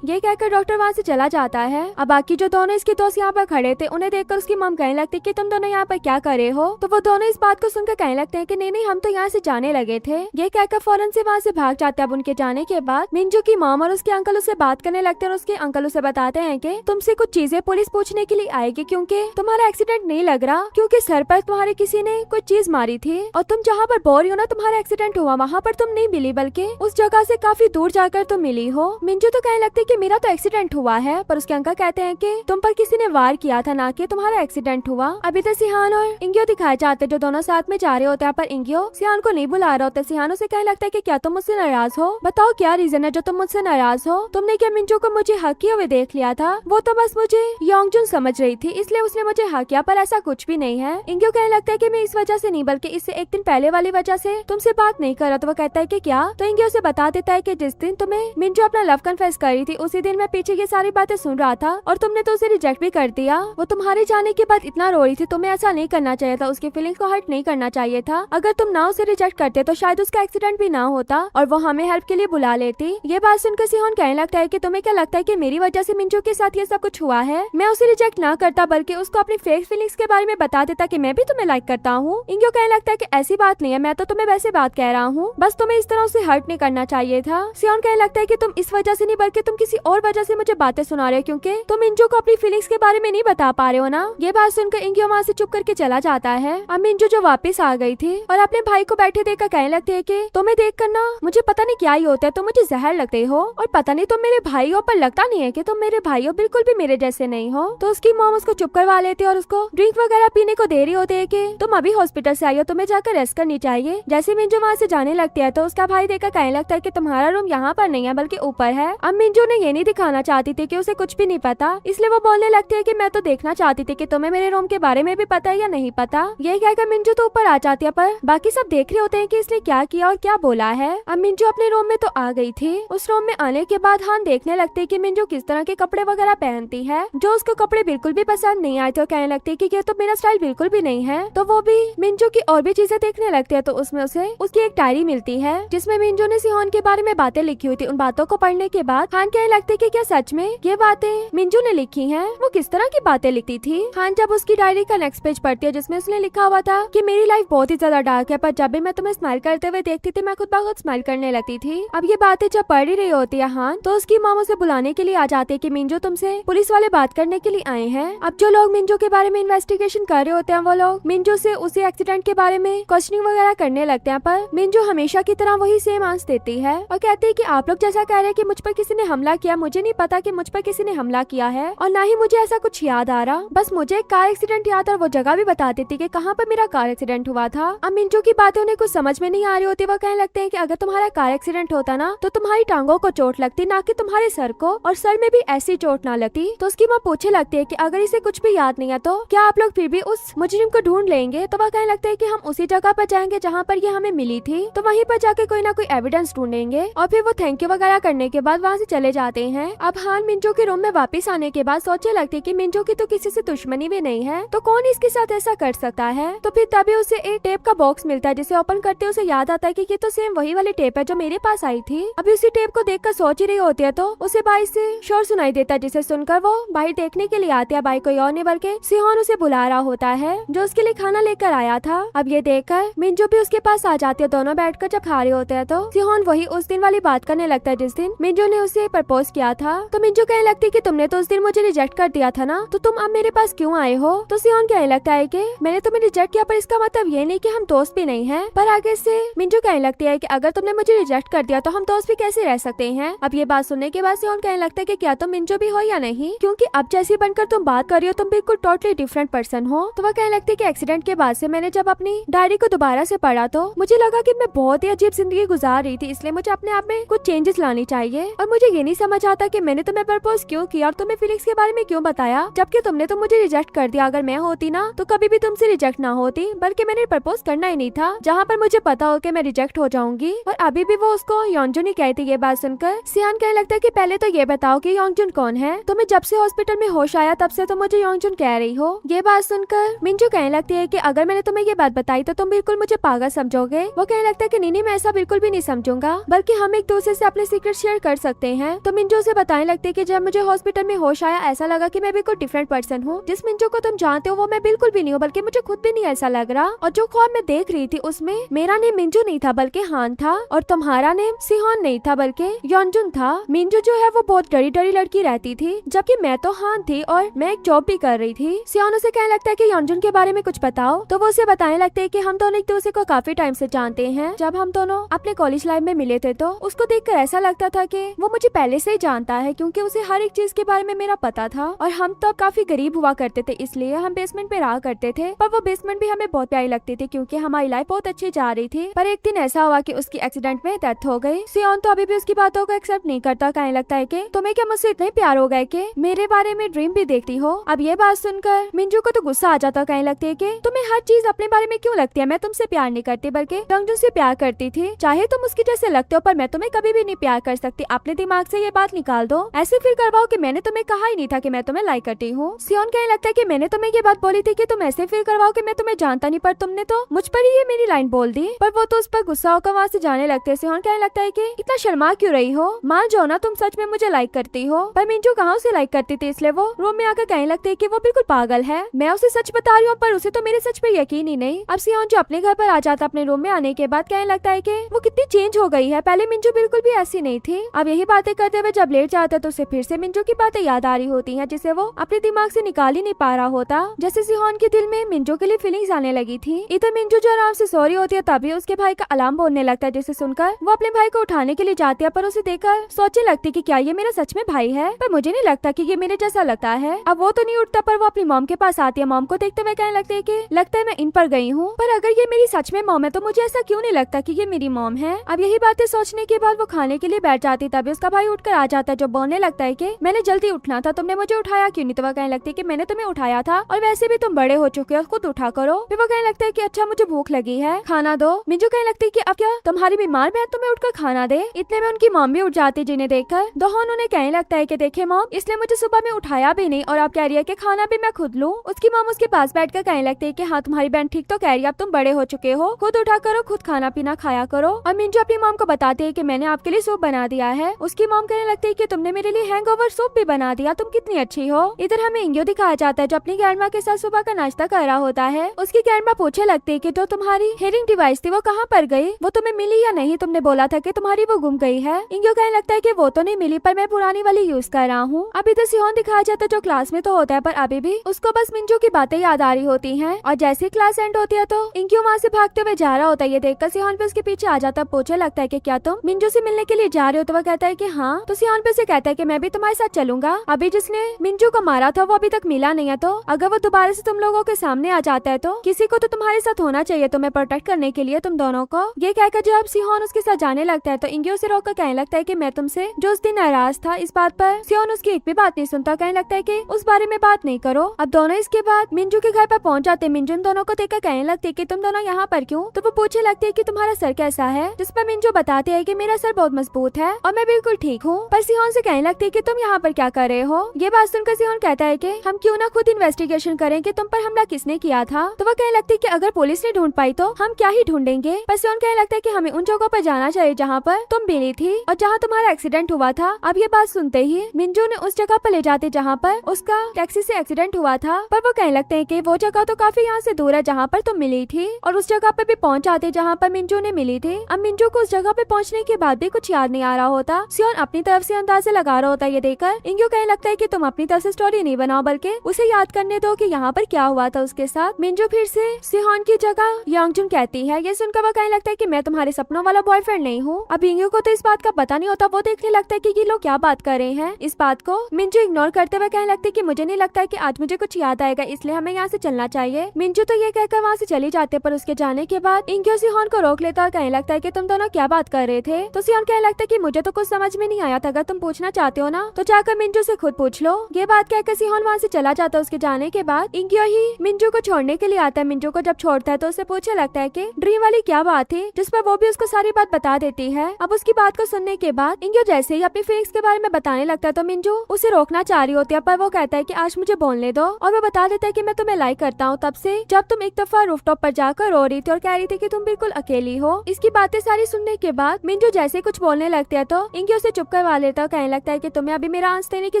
ये कहकर डॉक्टर वहाँ से चला जाता है। अब बाकी जो दोनों इसके दोस्त यहाँ पर खड़े थे उन्हें देखकर उसकी मॉम कहने लगती कि तुम दोनों यहाँ पर क्या कर रहे हो। तो वो दोनों इस बात को सुनकर कहने लगते हैं कि नहीं नहीं, हम तो यहाँ से जाने लगे थे। ये कहकर फौरन से वहाँ से भाग जाते हैं। अब उनके जाने के बाद मिंजू की मॉम और उसके अंकल उससे बात करने लगते हैं और उसके अंकल उसे बताते हैं कि तुमसे कुछ चीजें पुलिस पूछने के लिए आएगी, क्योंकि तुम्हारा एक्सीडेंट नहीं लग रहा, क्योंकि सर पर तुम्हारे किसी ने कुछ चीज मारी थी और तुम जहाँ पर बोल रही हो ना तुम्हारा एक्सीडेंट हुआ, वहाँ पर तुम नहीं मिली बल्कि उस जगह से काफी दूर जाकर तुम मिली हो। मिंजू तो कहने लगती है कि मेरा तो एक्सीडेंट हुआ है, पर उसके अंकल कहते हैं कि तुम पर किसी ने वार किया था, ना कि तुम्हारा एक्सीडेंट हुआ। अभी तो सिहान और इंगियो दिखाए जाते जो दोनों साथ में जा रहे होते हैं, पर इंगियो सिहान को नहीं बुला रहा होता। सिहान उसे कहने लगता है कि क्या तुम मुझसे नाराज हो, बताओ क्या रीजन है जो तुम मुझसे नाराज हो। तुमने क्या मिंजू को मुझे हक किए हुए देख लिया था, वो तो बस मुझे योंगजुन समझ रही थी इसलिए उसने मुझे हक किया, पर ऐसा कुछ भी नहीं है। इंगियो कहने लगता है कि मैं इस वजह से नहीं बल्कि इससे एक दिन पहले वाली वजह से तुमसे बात नहीं कर रहा। तो वो कहता है कि क्या, तो इंगियो उसे बता देता है कि जिस दिन तुम्हें मिंजू अपना लव कन्फेस कर रही थी उसी दिन मैं पीछे ये सारी बातें सुन रहा था और तुमने तो उसे रिजेक्ट भी कर दिया। वो तुम्हारे जाने के बाद इतना रो रही थी, तुम्हें ऐसा नहीं करना चाहिए था, उसकी फीलिंग्स को हर्ट नहीं करना चाहिए था। अगर तुम ना उसे रिजेक्ट करते तो शायद उसका एक्सीडेंट भी ना होता और वो हमें हेल्प के लिए बुला लेती। ये बात सुनकर सिहोन कहने लगता है कि तुम्हें क्या लगता है कि मेरी वजह से मिंजू के साथ ये सब कुछ हुआ है। मैं उसे रिजेक्ट ना करता बल्कि उसको अपनी फेक फीलिंग्स के बारे में बता देता कि मैं भी तुम्हें लाइक करता हूँ। इंगियो कहने लगता है कि ऐसी बात नहीं है, मैं तो तुम्हें वैसे बात कह रहा हूँ, बस तुम्हें इस तरह से हर्ट नहीं करना चाहिए था। सिहोन कहने लगता है कि तुम इस वजह से नहीं बल्कि तुम किसी और वजह से मुझे बातें सुना रहे हो, क्योंकि तुम मिंजू को अपनी फीलिंग्स के बारे में नहीं बता पा रहे हो ना। ये बात सुनकर इंगियो वहाँ से चुप करके चला जाता है। अब मिंजू जो वापस आ गई थी और अपने भाई को बैठे देखकर कहने लगती है कि तुम्हें देख कर ना मुझे पता नहीं क्या ही होता है, तुम मुझे जहर लगते हो और पता नहीं तुम मेरे भाई हो, पर लगता नहीं है कि तुम मेरे भाई हो, बिल्कुल भी मेरे जैसे नहीं हो। तो उसकी मॉम उसको चुप करवा लेती है और उसको ड्रिंक वगैरह पीने को दे रही होती है कि तुम अभी हॉस्पिटल से आई हो, तुम्हें जाकर रेस्ट करनी चाहिए। जैसे मिंजू वहाँ से जाने लगती है तो उसका भाई देखकर कहने लगता है कि तुम्हारा रूम यहाँ पर नहीं है बल्कि ऊपर है। अब मिंजू ने ये नहीं दिखाना चाहती थी कि उसे कुछ भी नहीं पता, इसलिए वो बोलने लगती है कि मैं तो देखना चाहती थी कि तुम्हें मेरे रूम के बारे में भी पता है या नहीं पता। ये कहकर मिंजू तो ऊपर आ जाती है, पर बाकी सब देख रहे होते हैं कि इसने क्या किया और क्या बोला है। अब मिंजू अपने रूम में तो आ गई थी। उस रूम में आने के बाद हान देखने लगते कि मिंजू किस तरह के कपड़े वगैरह पहनती है, जो उसको कपड़े बिल्कुल भी पसंद नहीं आए। तो कहने लगती है कि ये तो मेरा स्टाइल बिल्कुल भी नहीं है। तो वो भी मिंजू की और भी चीजें देखने लगती है, तो उसमें उसे उसकी एक डायरी मिलती है जिसमें मिंजू ने सिहोन के बारे में बातें लिखी हुई थी। उन बातों को पढ़ने के बाद हान कहने लगती है कि क्या सच में ये बातें मिंजू ने लिखी हैं? वो किस तरह की बातें लिखती थी? हान जब उसकी डायरी का नेक्स्ट पेज पढ़ती है जिसमें उसने लिखा हुआ था कि मेरी लाइफ बहुत ही ज्यादा डार्क है, पर जब भी मैं तुम्हें स्माइल करते हुए देखती थी मैं खुद ब खुद स्माइल करने लगती थी। अब ये बातें जब पढ़ ही रही होती है हान, तो उसकी माँ उसे बुलाने के लिए आ जाती है कि मिंजू तुमसे पुलिस वाले बात करने के लिए आए हैं। अब जो लोग मिंजू के बारे में इन्वेस्टिगेशन कर रहे होते हैं वो लोग मिंजू से उसी एक्सीडेंट के बारे में क्वेश्चनिंग वगैरह करने लगते हैं, पर मिंजू हमेशा की तरह वही सेम आंसर देती है और कहती है कि आप लोग जैसा कह रहे हैं कि मुझ पर किसी ने हमला किया, मुझे नहीं पता कि मुझ पर किसी ने हमला किया है और ना ही मुझे ऐसा कुछ याद आ रहा। बस मुझे कार एक्सीडेंट याद और वो जगह भी बता देती कि कहाँ पर मेरा कार एक्सीडेंट हुआ था। अब मिंजू की बातें उन्हें कुछ समझ में नहीं आ रही होती। वो कहने लगते हैं कि अगर तुम्हारा कार एक्सीडेंट होता ना तो तुम्हारी टांगों को चोट लगती, ना कि तुम्हारे सर को, और सर में भी ऐसी चोट ना लगती। तो उसकी माँ पूछने लगती है कि अगर इसे कुछ भी याद नहीं है तो क्या आप लोग फिर भी उस मुजरिम को ढूंढ लेंगे? तो वह कहने लगता है कि हम उसी जगह पर जाएंगे जहाँ पर ये हमें मिली थी, तो वहीं पर जाके कोई ना कोई एविडेंस ढूंढेंगे। और फिर वो थैंक यू वगैरह करने के बाद वहाँ से चले जाते हैं। अब हान मिंजू के रूम में वापस आने के बाद सोचने लगती है कि मिंजू की तो किसी से दुश्मनी भी नहीं है, तो कौन इसके साथ ऐसा कर सकता है। तो फिर तभी उसे एक टेप का बॉक्स मिलता है जिसे ओपन करते उसे याद आता है कि ये तो सेम वही वाली टेप है जो मेरे पास आई थी। अभी उसी टेप को देखकर सोच ही रही होती है तो उसे बाई से शोर सुनाई देता है, जिसे सुनकर वो बाई देखने के लिए आती है। बाई कोई और नहीं बल्कि सिहोन उसे बुला रहा होता है जो उसके लिए खाना लेकर आया था। अब ये देखकर मिंजू भी उसके पास आ जाती है। दोनों बैठकर जब खा रहे होते हैं तो सिहोन वही उस दिन वाली बात करने लगता है जिस दिन मिंजू ने उसे प्रपोज किया था। तो मिंजू कहने लगती है कि तुमने तो उस दिन मुझे रिजेक्ट कर दिया था ना, तो तुम अब मेरे पास क्यों आए हो? तो सिहोन कहने लगता है कि मैंने तुम्हें रिजेक्ट किया पर इसका मतलब ये नहीं कि हम दोस्त भी नहीं हैं। पर आगे से मिंजू कहने लगती है कि अगर तुमने मुझे रिजेक्ट कर दिया तो हम दोस्त भी कैसे रह सकते हैं। अब ये बात सुनने के बाद सिहोन कहने लगता है कि क्या तुम मिंजू भी हो या नहीं, क्योंकि अब जैसी बनकर तुम बात कर रही हो तुम बिल्कुल टोटली डिफरेंट पर्सन हो। तो वह कहने लगती है कि एक्सीडेंट के बाद से मैंने जब अपनी डायरी को दोबारा से पढ़ा तो मुझे लगा कि मैं बहुत ही अजीब जिंदगी गुजार रही थी, इसलिए मुझे अपने आप में कुछ चेंजेस लानी चाहिए। और मुझे ये नहीं समझ आता कि मैंने तुम्हें प्रपोज क्यों किया और तुम्हें फीलिंग्स के बारे में क्यों बताया, जबकि तुमने तो मुझे रिजेक्ट कर दिया। अगर मैं होती ना तो कभी भी तुमसे रिजेक्ट ना होती, बल्कि मैंने प्रपोज करना ही नहीं था जहाँ पर मुझे पता हो कि मैं रिजेक्ट हो जाऊंगी। और अभी भी वो उसको योंजुन ही कहती। ये बात सुनकर सियान कहने लगता है कि पहले तो ये बताओ कि योंजुन कौन है? तुम्हें जब से हॉस्पिटल में होश आया तब से तो मुझे योंजुन कह रही हो। ये बात सुनकर मिंजू कहने लगती है कि अगर मैंने तुम्हें ये बात बताई तो तुम भी बिल्कुल मुझे पागल समझोगे। वो कहने लगता है कि नहीं मैं ऐसा बिल्कुल भी नहीं समझूंगा, बल्कि हम एक दूसरे से अपने सीक्रेट शेयर कर सकते हैं। तो मिंजू से बताने लगते कि जब मुझे हॉस्पिटल में होश आया ऐसा लगा कि मैं बिल्कुल डिफरेंट पर्सन हूँ। जिस मिंजू को तुम जानते हो वो मैं बिल्कुल भी नहीं हूँ, बल्कि मुझे खुद भी नहीं ऐसा लग रहा। और जो ख्वाब मैं देख रही थी उसमें मेरा नेम मिंजू नहीं था बल्कि हान था, और तुम्हारा नेम सिहोन नहीं था बल्कि योंजुन था। मिंजू जो है वो बहुत डरी डरी लड़की रहती थी, जबकि मैं तो हान थी और मैं एक जॉब भी कर रही थी। सिहोन उसे कहने लगता है कि योंजुन के बारे में कुछ बताओ। तो वो उसे बताने लगते है कि हम दोनों एक दूसरे को काफी टाइम से जानते हैं। जब हम दोनों अपने कॉलेज लाइफ में मिले थे तो उसको देखकर ऐसा लगता था कि वो मुझे पहले से ही जानता है, क्योंकि उसे हर एक चीज के बारे में मेरा पता था। और हम तब काफी गरीब हुआ करते थे, इसलिए हम बेसमेंट पे रहा करते थे। पर वो बेसमेंट भी हमें बहुत प्यारी लगती थी क्योंकि हमारी लाइफ बहुत अच्छी जा रही थी। पर एक दिन ऐसा हुआ कि उसकी एक्सीडेंट में डेथ हो गई। सियोन तो अभी भी उसकी बातों को एक्सेप्ट नहीं करता। कहने लगता है कि तुम्हें क्या मुझसे इतना प्यार हो गया कि मेरे बारे में ड्रीम भी देखती हो। अब ये बात सुनकर मिंजू को तो गुस्सा आ जाता। कहने लगती है कि तुम्हें हर चीज अपने बारे में क्यों लगती है, मैं तुमसे प्यार नहीं करती बल्कि योंजुन से प्यार करती थी। चाहे तुम उसकी जैसे लगते हो पर मैं तुम्हें कभी भी नहीं प्यार कर सकती। अपने दिमाग से ये बात निकाल दो। ऐसे फील करवाओ कि मैंने तुम्हें कहा ही नहीं था कि मैं तुम्हें लाइक करती हूँ। सियोन कहने लगता है कि मैंने तुम्हें ये बात बोली थी कि तुम ऐसे फील करवाओ कि मैं तुम्हें जानता नहीं, पर तुमने तो मुझ पर ही ये मेरी लाइन बोल दी। पर वो तो उस पर गुस्सा होकर वहाँ से जाने लगते हैं। सियोन कहने लगता है कि इतना शर्मा क्यों रही हो, मान जाओ ना तुम सच में मुझे लाइक करती हो। पर मिंजू कहाँ उसे लाइक करती थी, इसलिए वो रूम में आकर कहने लगते है कि वो बिल्कुल पागल है। मैं उसे सच बता रही हूँ पर उसे तो मेरे सच पे यकीन ही नहीं। अब सियोन जो अपने घर पर आ जाता अपने रूम में आने के बाद कहने लगता है कि वो कितनी चेंज हो गई है, पहले मिंजू बिल्कुल भी ऐसी नहीं थी। अब यही बातें करते हुए जब लेट जाता तो उसे फिर से मिंजू की बातें याद आ रही होती हैं, जिसे वो अपने दिमाग से निकाल ही नहीं पा रहा होता। जैसे सिहोन के दिल में मिंजू के लिए फीलिंग्स आने लगी थी। इधर मिंजू जो आराम से सो रही होती है तभी उसके भाई का अलार्म बोलने लगता है, जिसे सुनकर वो अपने भाई को उठाने के लिए जाती है। पर उसे देखकर सोचने लगती कि क्या ये मेरा सच में भाई है, पर मुझे नहीं लगता कि ये मेरे जैसा लगता है। अब वो तो नहीं उठता पर वो अपनी मॉम के पास आती है। मॉम को देखते हुए कहने लगती है कि लगता है मैं इन पर गई हूँ, पर अगर ये मेरी सच में मॉम है तो मुझे ऐसा क्यों नहीं लगता कि ये मेरी मॉम है। अब यही बातें सोचने के बाद वो खाने के लिए बैठ जाती, तभी उसका भाई उठकर आ जाता है जो बोलने लगता है कि मैंने जल्दी उठना था, तुमने मुझे उठाया क्यों नहीं। तो वो कहने लगती है कि मैंने तुम्हें उठाया था और वैसे भी तुम बड़े हो चुके हो, खुद उठा करो। फिर वो कहने लगता है कि अच्छा मुझे भूख लगी है, खाना दो। मिंजू कहने लगती है कि अब क्या तुम्हारी बीमार बहन तुम्हें उठकर खाना दे। इतने में उनकी मॉम भी उठ जाती जिन्हें देखकर दोहन उन्हें कहने लगता है कि देखे मॉम, इसने मुझे सुबह में उठाया भी नहीं और आप कह रही है कि खाना भी मैं खुद लूं। उसकी मॉम उसके पास बैठकर कहने लगती है कि हाँ तुम्हारी बहन ठीक तो कह रही है, अब तुम बड़े हो चुके हो, खुद उठा करो, खुद खाना पीना खाया करो। और मिंजू अपनी मॉम को बताती है कि मैंने आपके लिए सूप बना दिया है। उसकी मॉम कहने लगती है कि तुमने मेरे लिए हैंगओवर सूप भी बना दिया, तुम कितनी अच्छी हो। इधर हमें इंग्यो दिखाया जाता है जो अपनी ग्रैंडमा के साथ सुबह का नाश्ता कर रहा होता है। उसकी ग्रैंडमा पूछने लगती है कि तो तुम्हारी हेयरिंग डिवाइस थी वो कहाँ पर गई, वो तुम्हें मिली या नहीं, तुमने बोला था कि तुम्हारी वो गुम गई है। इंग्यो कहने लगता है कि वो तो नहीं मिली पर मैं पुरानी वाली यूज कर रहा हूँ। अब इधर सिहोन दिखाया जाता है जो क्लास में तो होता है पर अभी भी उसको बस मिंजू की बातें याद आ रही होती हैं। और जैसे ही क्लास एंड होती है तो इंग्यो वहाँ से भागते हुए जा रहा होता है। ये देखकर सिहोन पे उसके पीछे आ जाता है, पूछने लगता है कि क्या तुम मिंजू से मिलने के लिए जा रहे हो। तो वह कहता है कि हाँ। तो सिहोन पे से कहता है कि मैं भी तुम्हारे साथ चलूंगा, अभी जिसने मिंजू को मारा था वो अभी तक मिला नहीं है, तो अगर वो दोबारा से तुम लोगों के सामने आ जाता है तो किसी को तो तुम्हारे साथ होना चाहिए तुम्हें प्रोटेक्ट करने के लिए तुम दोनों को। ये कहकर जब सिहोन उसके साथ जाने लगता है तो इंग्यो से रोककर कहने लगता है कि मैं तुमसे जो उस दिन नाराज था। इस बात पर सिहोन उसकी एक भी बात नहीं सुनता, कहने लगता है कि उस बारे में बात नहीं करो। अब दोनों इसके बाद मिंजू के घर पर पहुंच जाते। मिंजू इन दोनों को देखकर कहने लगती है कि तुम दोनों यहाँ पर क्यों। तो वो पूछने लगती है कि तुम्हारा सर कैसा है, जिस पर मिंजू बताते है कि मेरा सर बहुत मजबूत है और मैं बिल्कुल ठीक हूँ। पर सिहोन से कहने लगती है कि तुम यहाँ पर क्या कर रहे हो। ये बात सुनकर सिहोन कहता है कि हम क्यों ना खुद इन्वेस्टिगेशन करें कि तुम पर हमला किसने किया था। तो वो कहने लगती है कि अगर पुलिस ने ढूंढ पाई तो हम क्या ही ढूंढेंगे। पर सिहोन कहने लगता है कि हमें उन जगहों पर जाना चाहिए जहाँ पर तुम मिली थी और जहाँ तुम्हारा एक्सीडेंट हुआ था। अब ये बात सुनते ही मिंजू ने उस जगह पर ले जाते जहाँ पर उसका टैक्सी से एक्सीडेंट हुआ था। पर वो कहने लगते हैं कि वो जगह तो काफी यहाँ से दूर है जहाँ पर तुम मिली थी, और उस जगह पे भी पहुँच जाते जहाँ पर मिंजू ने मिली थी। अब मिंजू को उस जगह पे पहुँचने के बाद भी कुछ याद नहीं आ रहा होता। सियोन अपनी तरफ से अंदाजा लगा रहा होता है। ये देखकर इंग्यो कहने लगता है कि तुम अपनी तरफ से स्टोरी नहीं बनाओ बल्कि उसे याद करने दो कि यहाँ पर क्या हुआ था उसके साथ। मिंजू फिर से सिहोन की जगह योंगजुन कहती है। ये सुनकर वो कहने लगता है कि मैं तुम्हारे सपनों वाला बॉयफ्रेंड नहीं हूँ। अब इंग्यो को तो इस बात का पता नहीं होता, वो देखने लगता है कि ये लोग क्या बात कर रहे हैं। इस बात को मिंजू इग्नोर करते हुए कहने लगते है कि मुझे नहीं लगता है कि आज मुझे कुछ याद आएगा, इसलिए हमें यहाँ से चलना चाहिए। मिंजू तो ये कहकर वहाँ से चली जाते, पर उसके जाने के बाद इंग्यो सिहोन को रोक लेता और कहने लगता है कि तुम दोनों क्या बात कर रहे थे। तो सिहोन कहने लगता है कि मुझे तो कुछ समझ में नहीं आया था, अगर तुम पूछना चाहते हो ना तो जाकर मिंजू से खुद पूछ लो। ये बात कहकर सिहोन वहाँ से चला जाता है। उसके जाने के बाद इंग्यो ही मिंजू को छोड़ने के लिए आता है। मिंजू को जब छोड़ता है तो उसे पूछने लगता है कि ड्रीम वाली क्या बात थी, जिस पर वो भी उसको सारी बात बता देती है। अब उसकी बात को सुनने के बाद इंग्यो जैसे ही अपनी फीलिंग्स के बारे में बताने लगता है तो मिंजू उसे रोकना चाह रही होती है, पर वो कहता है कि आज मुझे बोलने दो, और वो बता देता है कि मैं तुम्हें लाइक करता हूँ तब से जब तुम एक दफा रूफटॉप पर जा जाकर रो रही थी और कह रही थी कि तुम बिल्कुल अकेली हो। इसकी बातें सारी सुनने के बाद मिंजू जैसे कुछ बोलने लगते हैं तो इंगी उसे चुप करवा लेता है। कहने लगता है कि तुम्हें अभी मेरा आंस देने की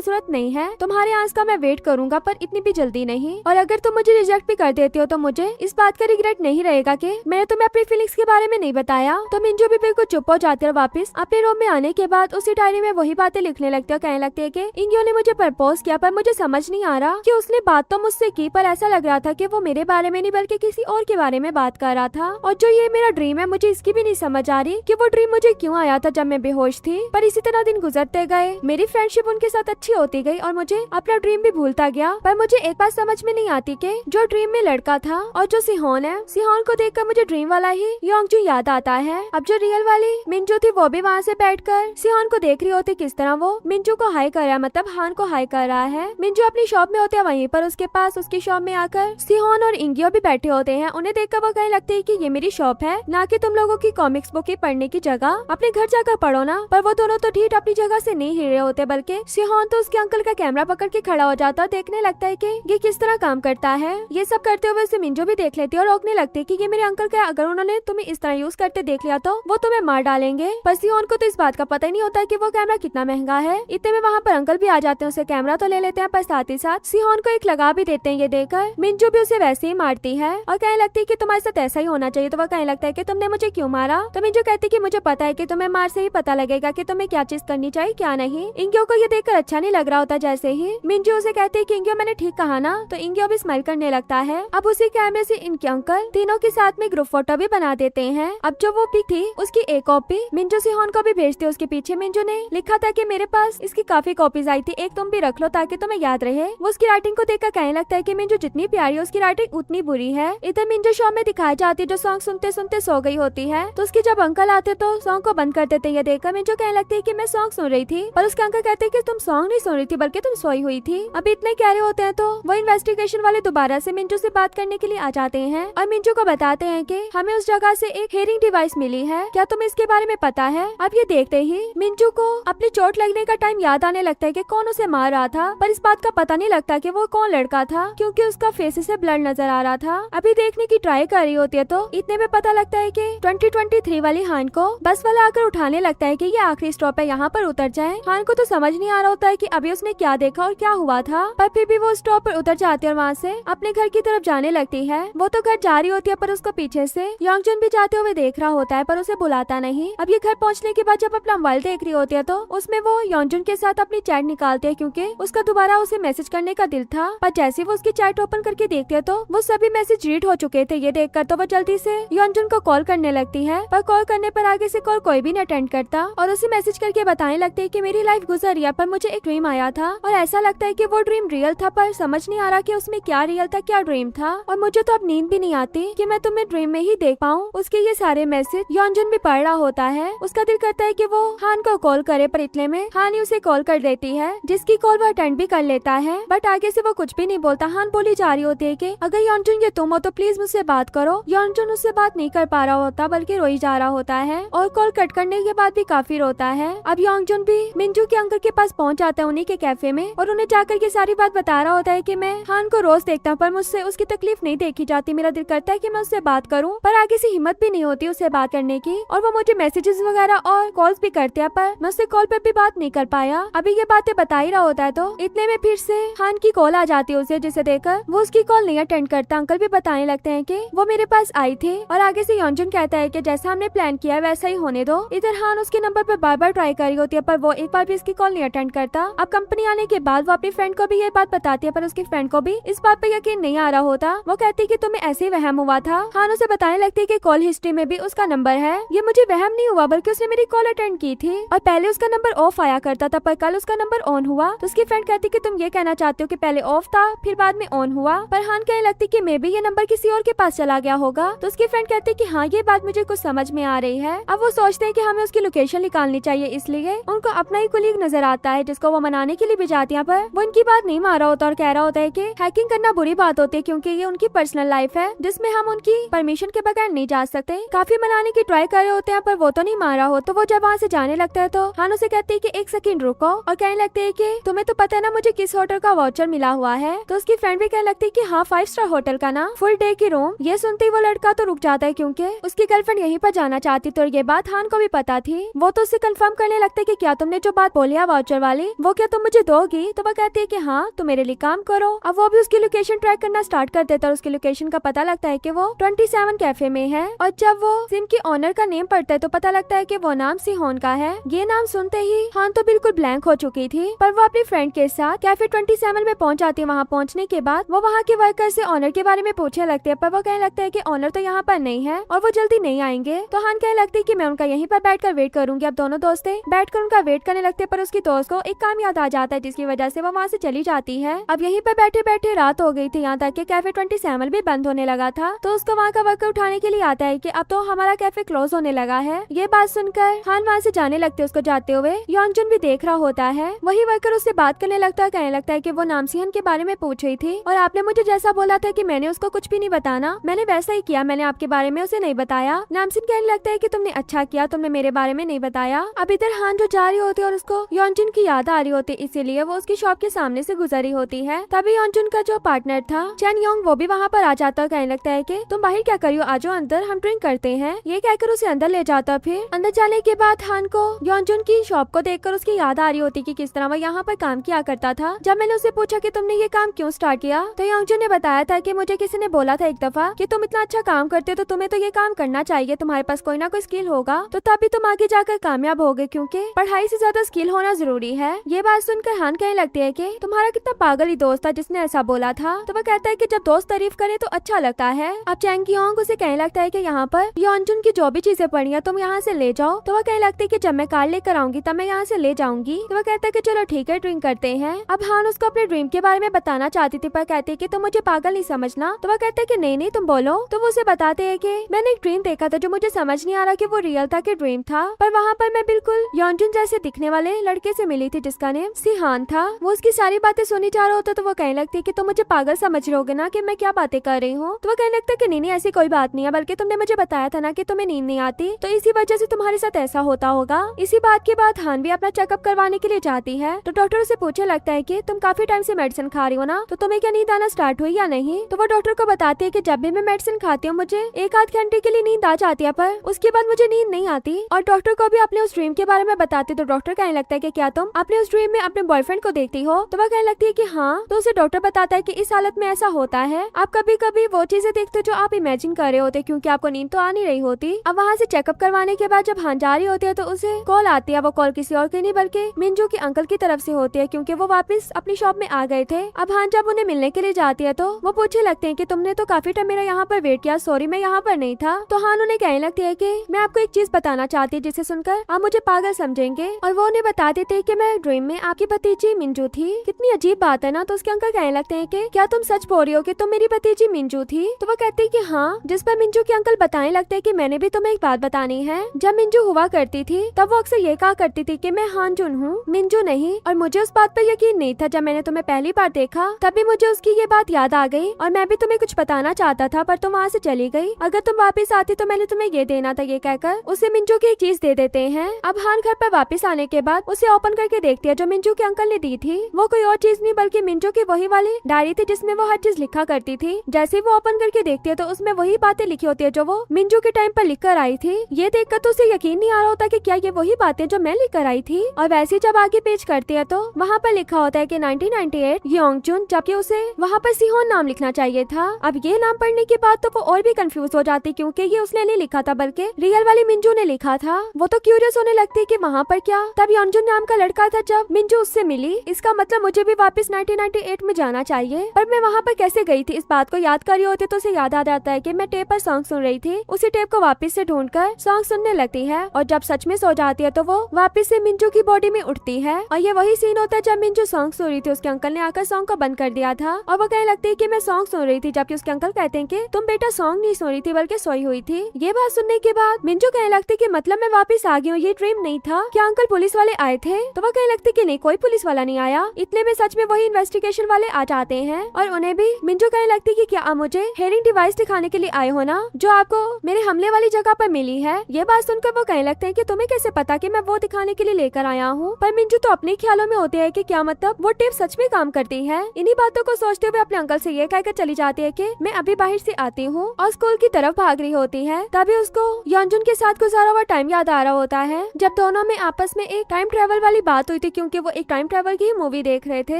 जरूरत नहीं है, तुम्हारे आंस का मैं वेट करूंगा पर इतनी भी जल्दी नहीं। और अगर तुम मुझे रिजेक्ट भी कर देती हो तो मुझे इस बात का रिग्रेट नहीं रहेगा कि मैंने तुम्हें अपनी फीलिंग्स के बारे में नहीं बताया। तो मिंजू भी बिल्कुल चुप हो जाती है और वापस अपने रूम में आने के बाद उसी डायरी में वही बातें लिखने लगती है। कहने लगती है कि इंगियो ने मुझे प्रपोज किया पर मुझे समझ नहीं आ रहा कि उसने बात तो मुझसे की पर ऐसा लग रहा था कि वो मेरे बारे में नहीं बल्कि किसी और के बारे में बात कर रहा था। और जो ये मेरा ड्रीम है मुझे इसकी भी नहीं समझ आ रही कि वो ड्रीम मुझे क्यों आया था जब मैं बेहोश थी। पर इसी तरह दिन गुजरते गए, मेरी फ्रेंडशिप उनके साथ अच्छी होती गई और मुझे अपना ड्रीम भी भूलता गया। पर मुझे एक बात समझ में नहीं आती कि जो ड्रीम में लड़का था और जो सिहोन है, सिहोन को देखकर मुझे ड्रीम वाला ही योंगजू याद आता है। अब जो रियल वाली मिंजू थी वो भी वहाँ से बैठकर सिहोन को देख रही होती किस तरह वो मिंजू को हाई कर रहा है, मतलब हान को हाई कर रहा है। मिंजू अपनी शॉप में होते हैं, वहीं पर उसके पास उसकी शॉप में आकर सिहोन और इंगियो भी बैठे होते हैं। उन्हें देखकर वो कहने लगते हैं कि ये मेरी शॉप है, ना कि तुम लोगों की कॉमिक्स बुक की पढ़ने की जगह, अपने घर जाकर पढ़ो ना। पर वो दोनों तो ठीक अपनी जगह से नहीं हिल रहे होते, बल्कि सिहोन तो उसके अंकल का कैमरा पकड़ के खड़ा हो जाता और देखने लगता है कि ये किस तरह काम करता है। ये सब करते हुए उसे मिंजू भी देख लेती है और रोकने लगती है कि ये मेरे अंकल का, अगर उन्होंने तुम्हें इस तरह यूज करते देख लिया तो वो तुम्हें मार डालेंगे। पर सिहोन को तो इस बात का पता ही नहीं होता कि वो कैमरा कितना महंगा है। इतने में वहाँ पर अंकल भी आ जाते हैं, उसे कैमरा तो ले लेते हैं पर साथ ही साथ सिहोन को एक लगा भी देते हैं। ये देखकर मिंजू भी उसे वैसे ही मारती है और कहने लगती है कि तुम्हारे साथ ऐसा ही होना चाहिए। तो वह कहने लगता है कि तुमने मुझे क्यों मारा। तो मिंजू कहती है कि मुझे पता है कि तुम्हें मार से ही पता लगेगा कि तुम्हें क्या चीज करनी चाहिए क्या नहीं। इंगियो को ये देखकर अच्छा नहीं लग रहा होता। जैसे ही मिंजू उसे कहती है कि इंगियो मैंने ठीक कहा ना, तो इंगियो भी स्माइल करने लगता है। अब उसी कैमरे से इनके अंकल तीनों के साथ में ग्रुप फोटो भी बना देते हैं। अब जो वो पिक थी उसकी एक कॉपी मिंजू सिहोन को भी भेजते। उसके पीछे मिंजू ने लिखा था कि मेरे पास इसकी काफी कॉपीज आई थी, एक तुम भी रख लो ताकि तुम्हें याद रहे। वो उसकी राइटिंग को देखकर कहने लगता है कि मिंजू जितनी प्यारी है उसकी राइटिंग उतनी बुरी है। इधर मिंजू शॉप में दिखाई जाती है जो सॉन्ग सुनते सुनते सो गई होती है। तो उसके जब अंकल आते तो सॉन्ग को बंद कर देते। ये देखकर मिंजू कहने लगती है कि मैं सॉन्ग सुन रही थी, पर उसके अंकल कहते हैं कि तुम सॉन्ग नहीं सुन रही थी बल्कि तुम सोई हुई थी। अभी इतने कह रहे होते हैं तो वो इन्वेस्टिगेशन वाले दोबारा से मिंजू से बात करने के लिए आ जाते हैं और मिंजू को बताते हैं कि हमें उस जगह से एक हेयरिंग डिवाइस मिली है, क्या तुम्हें इसके बारे में पता है। अब ये देखते ही मिंजू को अपनी चोट लगने का टाइम याद आने लगता है कि कौन उसे मार रहा था, पर इस बात का पता नहीं लगता कि वो कौन लड़का था क्योंकि उसका फेस से ब्लड नजर आ रहा था। अभी देखने की ट्राई कर रही होती है तो इतने में पता लगता है कि 2023 वाली हान को बस वाला आकर उठाने लगता है कि ये आखिरी स्टॉप है, यहाँ पर उतर जाए। हान को तो समझ नहीं आ रहा होता है कि अभी उसने क्या देखा और क्या हुआ था, पर फिर भी वो स्टॉप पर उतर जाती है और वहाँ से अपने घर की तरफ जाने लगती है। वो तो घर जा रही होती है पर उसको पीछे से योंगजन भी जाते हुए देख रहा होता है पर उसे बुलाता नहीं। अब ये घर पहुँचने के बाद जब अपना मोबाइल देख रही होती है तो उसमें वो योंगजन के साथ अपनी चैट निकालते है क्योंकि उसका दोबारा उसे मैसेज करने का दिल था। पर जैसे वो उसकी चैट ओपन करके देखती है तो वो सभी मैसेज रीड हो चुके थे। ये देखकर तो वो जल्दी से योंगजन को कॉल करने लगती है, पर कॉल करने पर आगे से कॉल कोई भी नहीं अटेंड करता और उसे मैसेज करके बताने लगती है कि मेरी लाइफ गुजर रही है पर मुझे एक ड्रीम आया था और ऐसा लगता है कि वो ड्रीम रियल था, पर समझ नहीं आ रहा कि उसमें क्या रियल था क्या ड्रीम था। और मुझे तो अब नींद भी नहीं आती कि मैं तुम्हें ड्रीम में ही देख पाऊँ। उसके ये सारे मैसेज योंगजन भी पढ़ रहा होता है। उसका दिल करता है कि वो हान को कॉल करे, पर इतने में हान ही उसे कॉल कर देती है जिसकी कॉल वो अटेंड भी कर लेता है, बट आगे से वो कुछ भी नहीं बोलता। हान बोली जा रही होती है कि अगर योंगजन ये तुम हो तो प्लीज मुझसे बात करो। योंगजन उससे बात नहीं कर पा रहा होता बल्कि रोई जा रहा होता है और कॉल कट करने के बाद भी काफी रोता है। अब योंगजन भी मिंजू के अंकल के पास पहुंच जाता है उन्हीं के कैफे में और उन्हें जाकर के सारी बात बता रहा होता है कि मैं हान को रोज देखता हूँ पर मुझसे उसकी तकलीफ नहीं देखी जाती। मेरा दिल करता है कि मैं उससे बात करूं पर आगे से हिम्मत भी नहीं होती उससे बात करने की और वो मुझे मैसेजेस वगैरह और कॉल्स भी करते हैं पर मैं उससे कॉल पर भी बात नहीं कर पाया। अभी ये बातें बता ही रहा होता है तो इतने में फिर से हान की कॉल आ जाती है उसे, जिसे देखकर वो उसकी कॉल नहीं अटेंड करता। अंकल भी बताने लगते हैं कि वो मेरे पास आई थी और आगे से योंगजन कहता है कि जैसा हमने प्लान किया वैसा ही होने दो। इधर हान उसके नंबर पर बार बार ट्राई कर रही होती है पर वो एक बार भी इसकी कॉल नहीं अटेंड करता। अब कंपनी आने के बाद वो अपनी फ्रेंड को भी ये बात बताती है पर उसकी फ्रेंड को भी इस बात पर यकीन नहीं आ रहा होता। वो कहती है कि तुम्हें ऐसे ही वहम हुआ था। हान उसे बताने लगती है कि कॉल हिस्ट्री में भी उसका नंबर है। ये मुझे वहम नहीं हुआ बल्कि उसने मेरी कॉल अटेंड की थी और पहले उसका नंबर ऑफ आया करता था पर कल उसका नंबर ऑन हुआ। तो उसकी फ्रेंड कहती कि तुम ये कहना चाहते हो कि पहले ऑफ था फिर बाद में ऑन हुआ। पर हान कहने लगती कि मे भी ये नंबर किसी और के पास चला गया होगा। तो उसकी फ्रेंड कहती कि हाँ ये बात मुझे कुछ समझ में आ रही है। अब वो सोचते हैं कि हमें उसकी लोकेशन निकालनी चाहिए, इसलिए उनको अपना ही कुलीग नजर आता है जिसको वो मनाने के लिए भी जाती है पर वो उनकी बात नहीं मान रहा होता और कह रहा होता है कि हैकिंग करना बुरी बात होती है क्योंकि ये उनकी पर्सनल लाइफ है जिसमें हम उनकी परमिशन के बगैर नहीं जा सकते। काफी मनाने की ट्राई कर रहे होते हैं पर वो तो नहीं मान रहा हो। तो वो जब वहाँ से जाने लगता है तो हान उसे कहती है कि एक सेकंड रुको और कहने लगते है कि तुम्हें तो पता है ना मुझे किस होटल का वाउचर मिला हुआ है। तो उसकी फ्रेंड भी कहने लगती है कि हाँ 5 स्टार होटल का ना, फुल डे की रूम ये सुनते ही वो लड़का तो रुक जाता है क्योंकि उसकी गर्लफ्रेंड यहीं पर जाना चाहती थी और ये बात हान को भी पता थी। वो तो उससे कंफर्म करने लगता है कि क्या तुमने जो बात बोली है वाउचर वाली वो क्या तुम मुझे दोगी। तो वो कहती है कि हाँ तुम मेरे लिए काम करो। अब वो भी उसकी लोकेशन ट्रैक करना स्टार्ट कर देता है और उसकी लोकेशन का पता लगता है कि वो 27 कैफे में है। और जब वो सिम की ऑनर का नेम पढ़ता है तो पता लगता है कि वो नाम सिहोन का है। ये नाम सुनते ही हान तो बिल्कुल ब्लैंक हो चुकी थी, पर वो अपनी फ्रेंड के साथ कैफे 27 में पहुंच जाती है। वहाँ पहुंचने के बाद वो वहाँ के वर्कर से ऑनर के बारे में पूछने लगते हैं, पर वो कहने लगता है कि ऑनर तो यहाँ पर नहीं है और वो जल्दी नहीं आएंगे। तो हान कहने लगती है कि मैं उनका यहीं पर बैठकर वेट करूंगी। अब दोनों दोस्तें बैठकर उनका वेट करने लगते हैं, पर उसकी दोस्त को एक काम याद आ जाता है जिसकी वजह से वो वहाँ से चली जाती है। अब यहीं पर बैठे बैठे रात हो गई थी, यहाँ तक कि कैफे 27 भी बंद होने लगा था। तो उसको वहाँ का वर्कर उठाने के लिए आता है कि अब तो हमारा कैफे क्लोज होने लगा है। ये बात सुनकर हान वहाँ से जाने लगते उसको जाते हुए। योंजुन भी देख रहा होता है। वही वर्कर उससे बात करने लगता है, कहने लगता है कि वो नामसिहन के बारे में पूछ रही थी और आपने मुझे जैसा बोला था कि मैंने उसको कुछ भी नहीं बताना, मैंने वैसा ही किया, मैंने आपके बारे में उसे नहीं बताया। नामसिन कहने लगता है कि तुमने अच्छा किया, तुमने मेरे बारे में नहीं बताया। अब इधर हान जो जा रही होती है और उसको योंजुन की याद आ रही होती है, इसीलिए वो उसकी शॉप के सामने से गुजर रही होती है। तभी योंजुन का जो पार्टनर था चैन योंग वो भी वहाँ पर आ जाता है। कहने लगता है कि तुम बाहर क्या करियो, आ जाओ अंदर, हम ड्रिंक करते हैं। ये कहकर उसे अंदर ले जाता। फिर अंदर जाने के बाद हान को योंजुन की शॉप को देखकर उसकी याद आ रही होती कि किस तरह वो यहाँ पर काम किया करता था। जब मैंने उसे पूछा कि तुमने ये काम क्यों स्टार्ट किया, तो योंजुन ने बताया था कि मुझे किसी ने बोला था एक दफा कि तुम इतना अच्छा काम करते हो तो तुम्हें तो ये काम करना चाहिए, तुम्हारे पास कोई ना कोई स्किल होगा तो तभी तुम आगे जाकर कामयाब होगे, क्योंकि पढ़ाई से ज्यादा स्किल होना जरूरी है। ये बात सुनकर हान कहने लगती है कि तुम्हारा कितना पागल ही दोस्त था जिसने ऐसा बोला था। तो वह कहता है कि जब दोस्त तारीफ करे तो अच्छा लगता है। अब चैंग योंग उसे कहने लगता है कि यहाँ पर योंजुन की जो भी चीजें पड़ी है तुम यहाँ से ले जाओ। तो वह कहने लगती है कि जब मैं कार लेकर आऊंगी तब मैं यहाँ से ले जाऊंगी। तो वह कहता है कि चलो ठीक है ड्रिंक करते हैं। अब हान उसको अपने ड्रीम के बारे में बताना चाहती थी, पर कहती है कि तुम मुझे पागल नहीं समझना। तो वह कहते है कि नहीं नहीं तुम बोलो। तो वो उसे बताते हैं कि मैंने एक ड्रीम देखा था जो मुझे समझ नहीं आ रहा कि वो रियल था कि ड्रीम था, पर वहाँ पर मैं बिल्कुल योंजुन जैसे दिखने वाले लड़के से मिली थी जिसका नेम सिहान था। वो उसकी सारी बातें सुनी जा रहा होता तो वो कहने लगती है कि तुम मुझे पागल समझ रहे होगे ना कि मैं क्या बातें कर रही हूँ। तो वो कहने लगता है कि नहीं ऐसी कोई बात नहीं है, बल्कि तुमने मुझे बताया था ना कि तुम्हें नींद नहीं आती, तो इसी वजह से तुम्हारे साथ ऐसा होता होगा। इसी बात के बाद हान भी अपना चेकअप करवाने के लिए जाती है। तो डॉक्टर उसे पूछने लगता है कि तुम काफी टाइम से मेडिसिन खा रही हो ना, तो तुम्हें क्या नींद आना स्टार्ट हुई या नहीं। तो वो डॉक्टर को बताती है कि जब भी मैं मेडिसिन खाती हूँ मुझे 1-8 घंटे के लिए नींद आ जाती है, पर उसके बाद मुझे नींद नहीं आती। और डॉक्टर को भी अपने उस ड्रीम के बारे में बताती। तो डॉक्टर कहने लगता है कि क्या तुम अपने उस ड्रीम में अपने बॉयफ्रेंड को देखती हो। तो वह कहने लगती है कि हाँ। तो उसे डॉक्टर बताता है कि इस हालत में ऐसा होता है, आप कभी कभी वो चीजें देखते हो जो आप इमेजिन कर रहे होते क्योंकि आपको नींद तो आ नहीं रही होती। अब वहाँ से चेकअप करवाने के बाद जब हान जा रही होती है तो उसे कॉल आती है। वो कॉल किसी और की नहीं बल्कि मिंजू के अंकल की तरफ से होती है, क्योंकि वो वापस अपनी शॉप में आ गए थे। अब हान जब उन्हें मिलने के लिए जाती है तो वो पूछने लगते हैं कि तुमने तो काफी टाइम मेरा यहाँ पर वेट किया, सॉरी मैं यहाँ पर नहीं था। तो हान उन्हें कहने लगती है कि मैं आपको एक चीज बताना चाहती हूँ जिसे सुनकर आप मुझे पागल समझेंगे। और वो उन्हें बता देते हैं कि मैं ड्रीम में आपकी भतीजी मिंजू थी। कितनी अजीब बात है ना। तो उसके अंकल कहने लगते हैं कि क्या तुम सच बोल रही हो कि तुम मेरी भतीजी मिंजू थी। तो वो कहती है कि हाँ। जिस पर मिंजू के अंकल बताने लगते हैं कि मैंने भी तुम्हें एक बात बतानी है। जब मिंजू हुआ करती थी तब वो अक्सर ये कहा करती थी कि मैं हानजुन हूँ, मिंजू नहीं। और मुझे उस बात पर यकीन नहीं था। जब मैंने तुम्हें पहली बार देखा तभी मुझे उसकी ये बात याद आ गई और मैं भी तुम्हें कुछ बताना चाहता था, पर तुम वहाँ से चली गई। अगर तुम वापस आती तो मैंने तुम्हें ये देना था। ये कहकर उसे मिंजू की एक चीज दे देते हैं। अब हान घर पर वापस आने के बाद उसे ओपन करके देखती है। जो मिंजू के अंकल ने दी थी वो कोई और चीज नहीं बल्कि मिंजू की वही वाली डायरी थी जिसमें वो हर चीज लिखा करती थी। जैसे वो ओपन करके देखती है तो उसमें वही बातें लिखी होती है जो वो मिंजू के टाइम पर लिख कर आई थी। ये देखकर तो उसे यकीन नहीं आ रहा होता कि क्या ये वही बातें जो मैं लिख कर आई थी। और वैसे जब आगे पेज करती है तो वहाँ पर लिखा होता है कि 1998 योंगजुन, जबकि उसे वहाँ पर सिहोन नाम लिखना चाहिए था। अब ये नाम पढ़ने के बाद तो वो और भी कंफ्यूज हो जाती क्योंकि ये उसने नहीं लिखा था बल्कि रियल वाली मिंजू ने लिखा था। वो तो क्यूरियस होने लगती कि वहाँ पर क्या तब योंगजुन नाम का लड़का था जब मिंजू उससे मिली। इसका मतलब मुझे भी वापस 1998 में जाना चाहिए, पर मैं वहाँ पर कैसे गई थी। इस बात को याद कर रही होती तो उसे याद आ जाता है कि मैं टेप पर सॉन्ग सुन रही थी। उसी टेप को वापस से ढूंढकर सॉन्ग सुनने लगती है और जब सच में सो जाती है तो वो वापस से मिंजू की बॉडी में उठती है। और ये वही सीन होता है जब मिंजू सॉन्ग सुन रही थी। उसके अंकल ने आकर सॉन्ग को बंद कर दिया था और वो कहने लगती है कि मैं सॉन्ग सुन रही थी, जबकि उसके अंकल कहते हैं कि तुम बेटा सॉन्ग नहीं सुन रही थी बल्कि सोई हुई थी। ये बात सुनने के बाद मिंजू कहने लगती कि मतलब मैं वापस आ गई हूँ, ये ड्रीम नहीं था। क्या अंकल पुलिस वाले आए थे। तो वो कहने लगती कि नहीं कोई पुलिस वाला नहीं आया। इतने में सच में वही इन्वेस्टिगेशन वाले आ जाते हैं और उन्हें भी मिंजू कहने लगती कि क्या आप मुझे हेयरिंग डिवाइस दिखाने के लिए आए हो ना, जो आपको मेरे हमले वाली जगह पर मिली है। ये बात सुनकर वो कहने लगते हैं कि तुम्हें कैसे पता कि मैं वो दिखाने के लिए लेकर आया हूँ। पर मिंजू तो अपने ख्यालों में होते है कि क्या मतलब वो टेप सच में काम करती है। इन्हीं बातों को सोचते हुए अपने अंकल से ये कहकर चली जाती है कि मैं अभी बाहर से आती हूँ और स्कूल की तरफ भाग रही होती है। तभी उसको योंजुन के साथ गुजारा हुआ टाइम याद आ रहा होता है जब दोनों में आपस में एक टाइम ट्रेवल वाली बात हुई थी, क्योंकि वो एक टाइम ट्रेवल की मूवी देख रहे थे।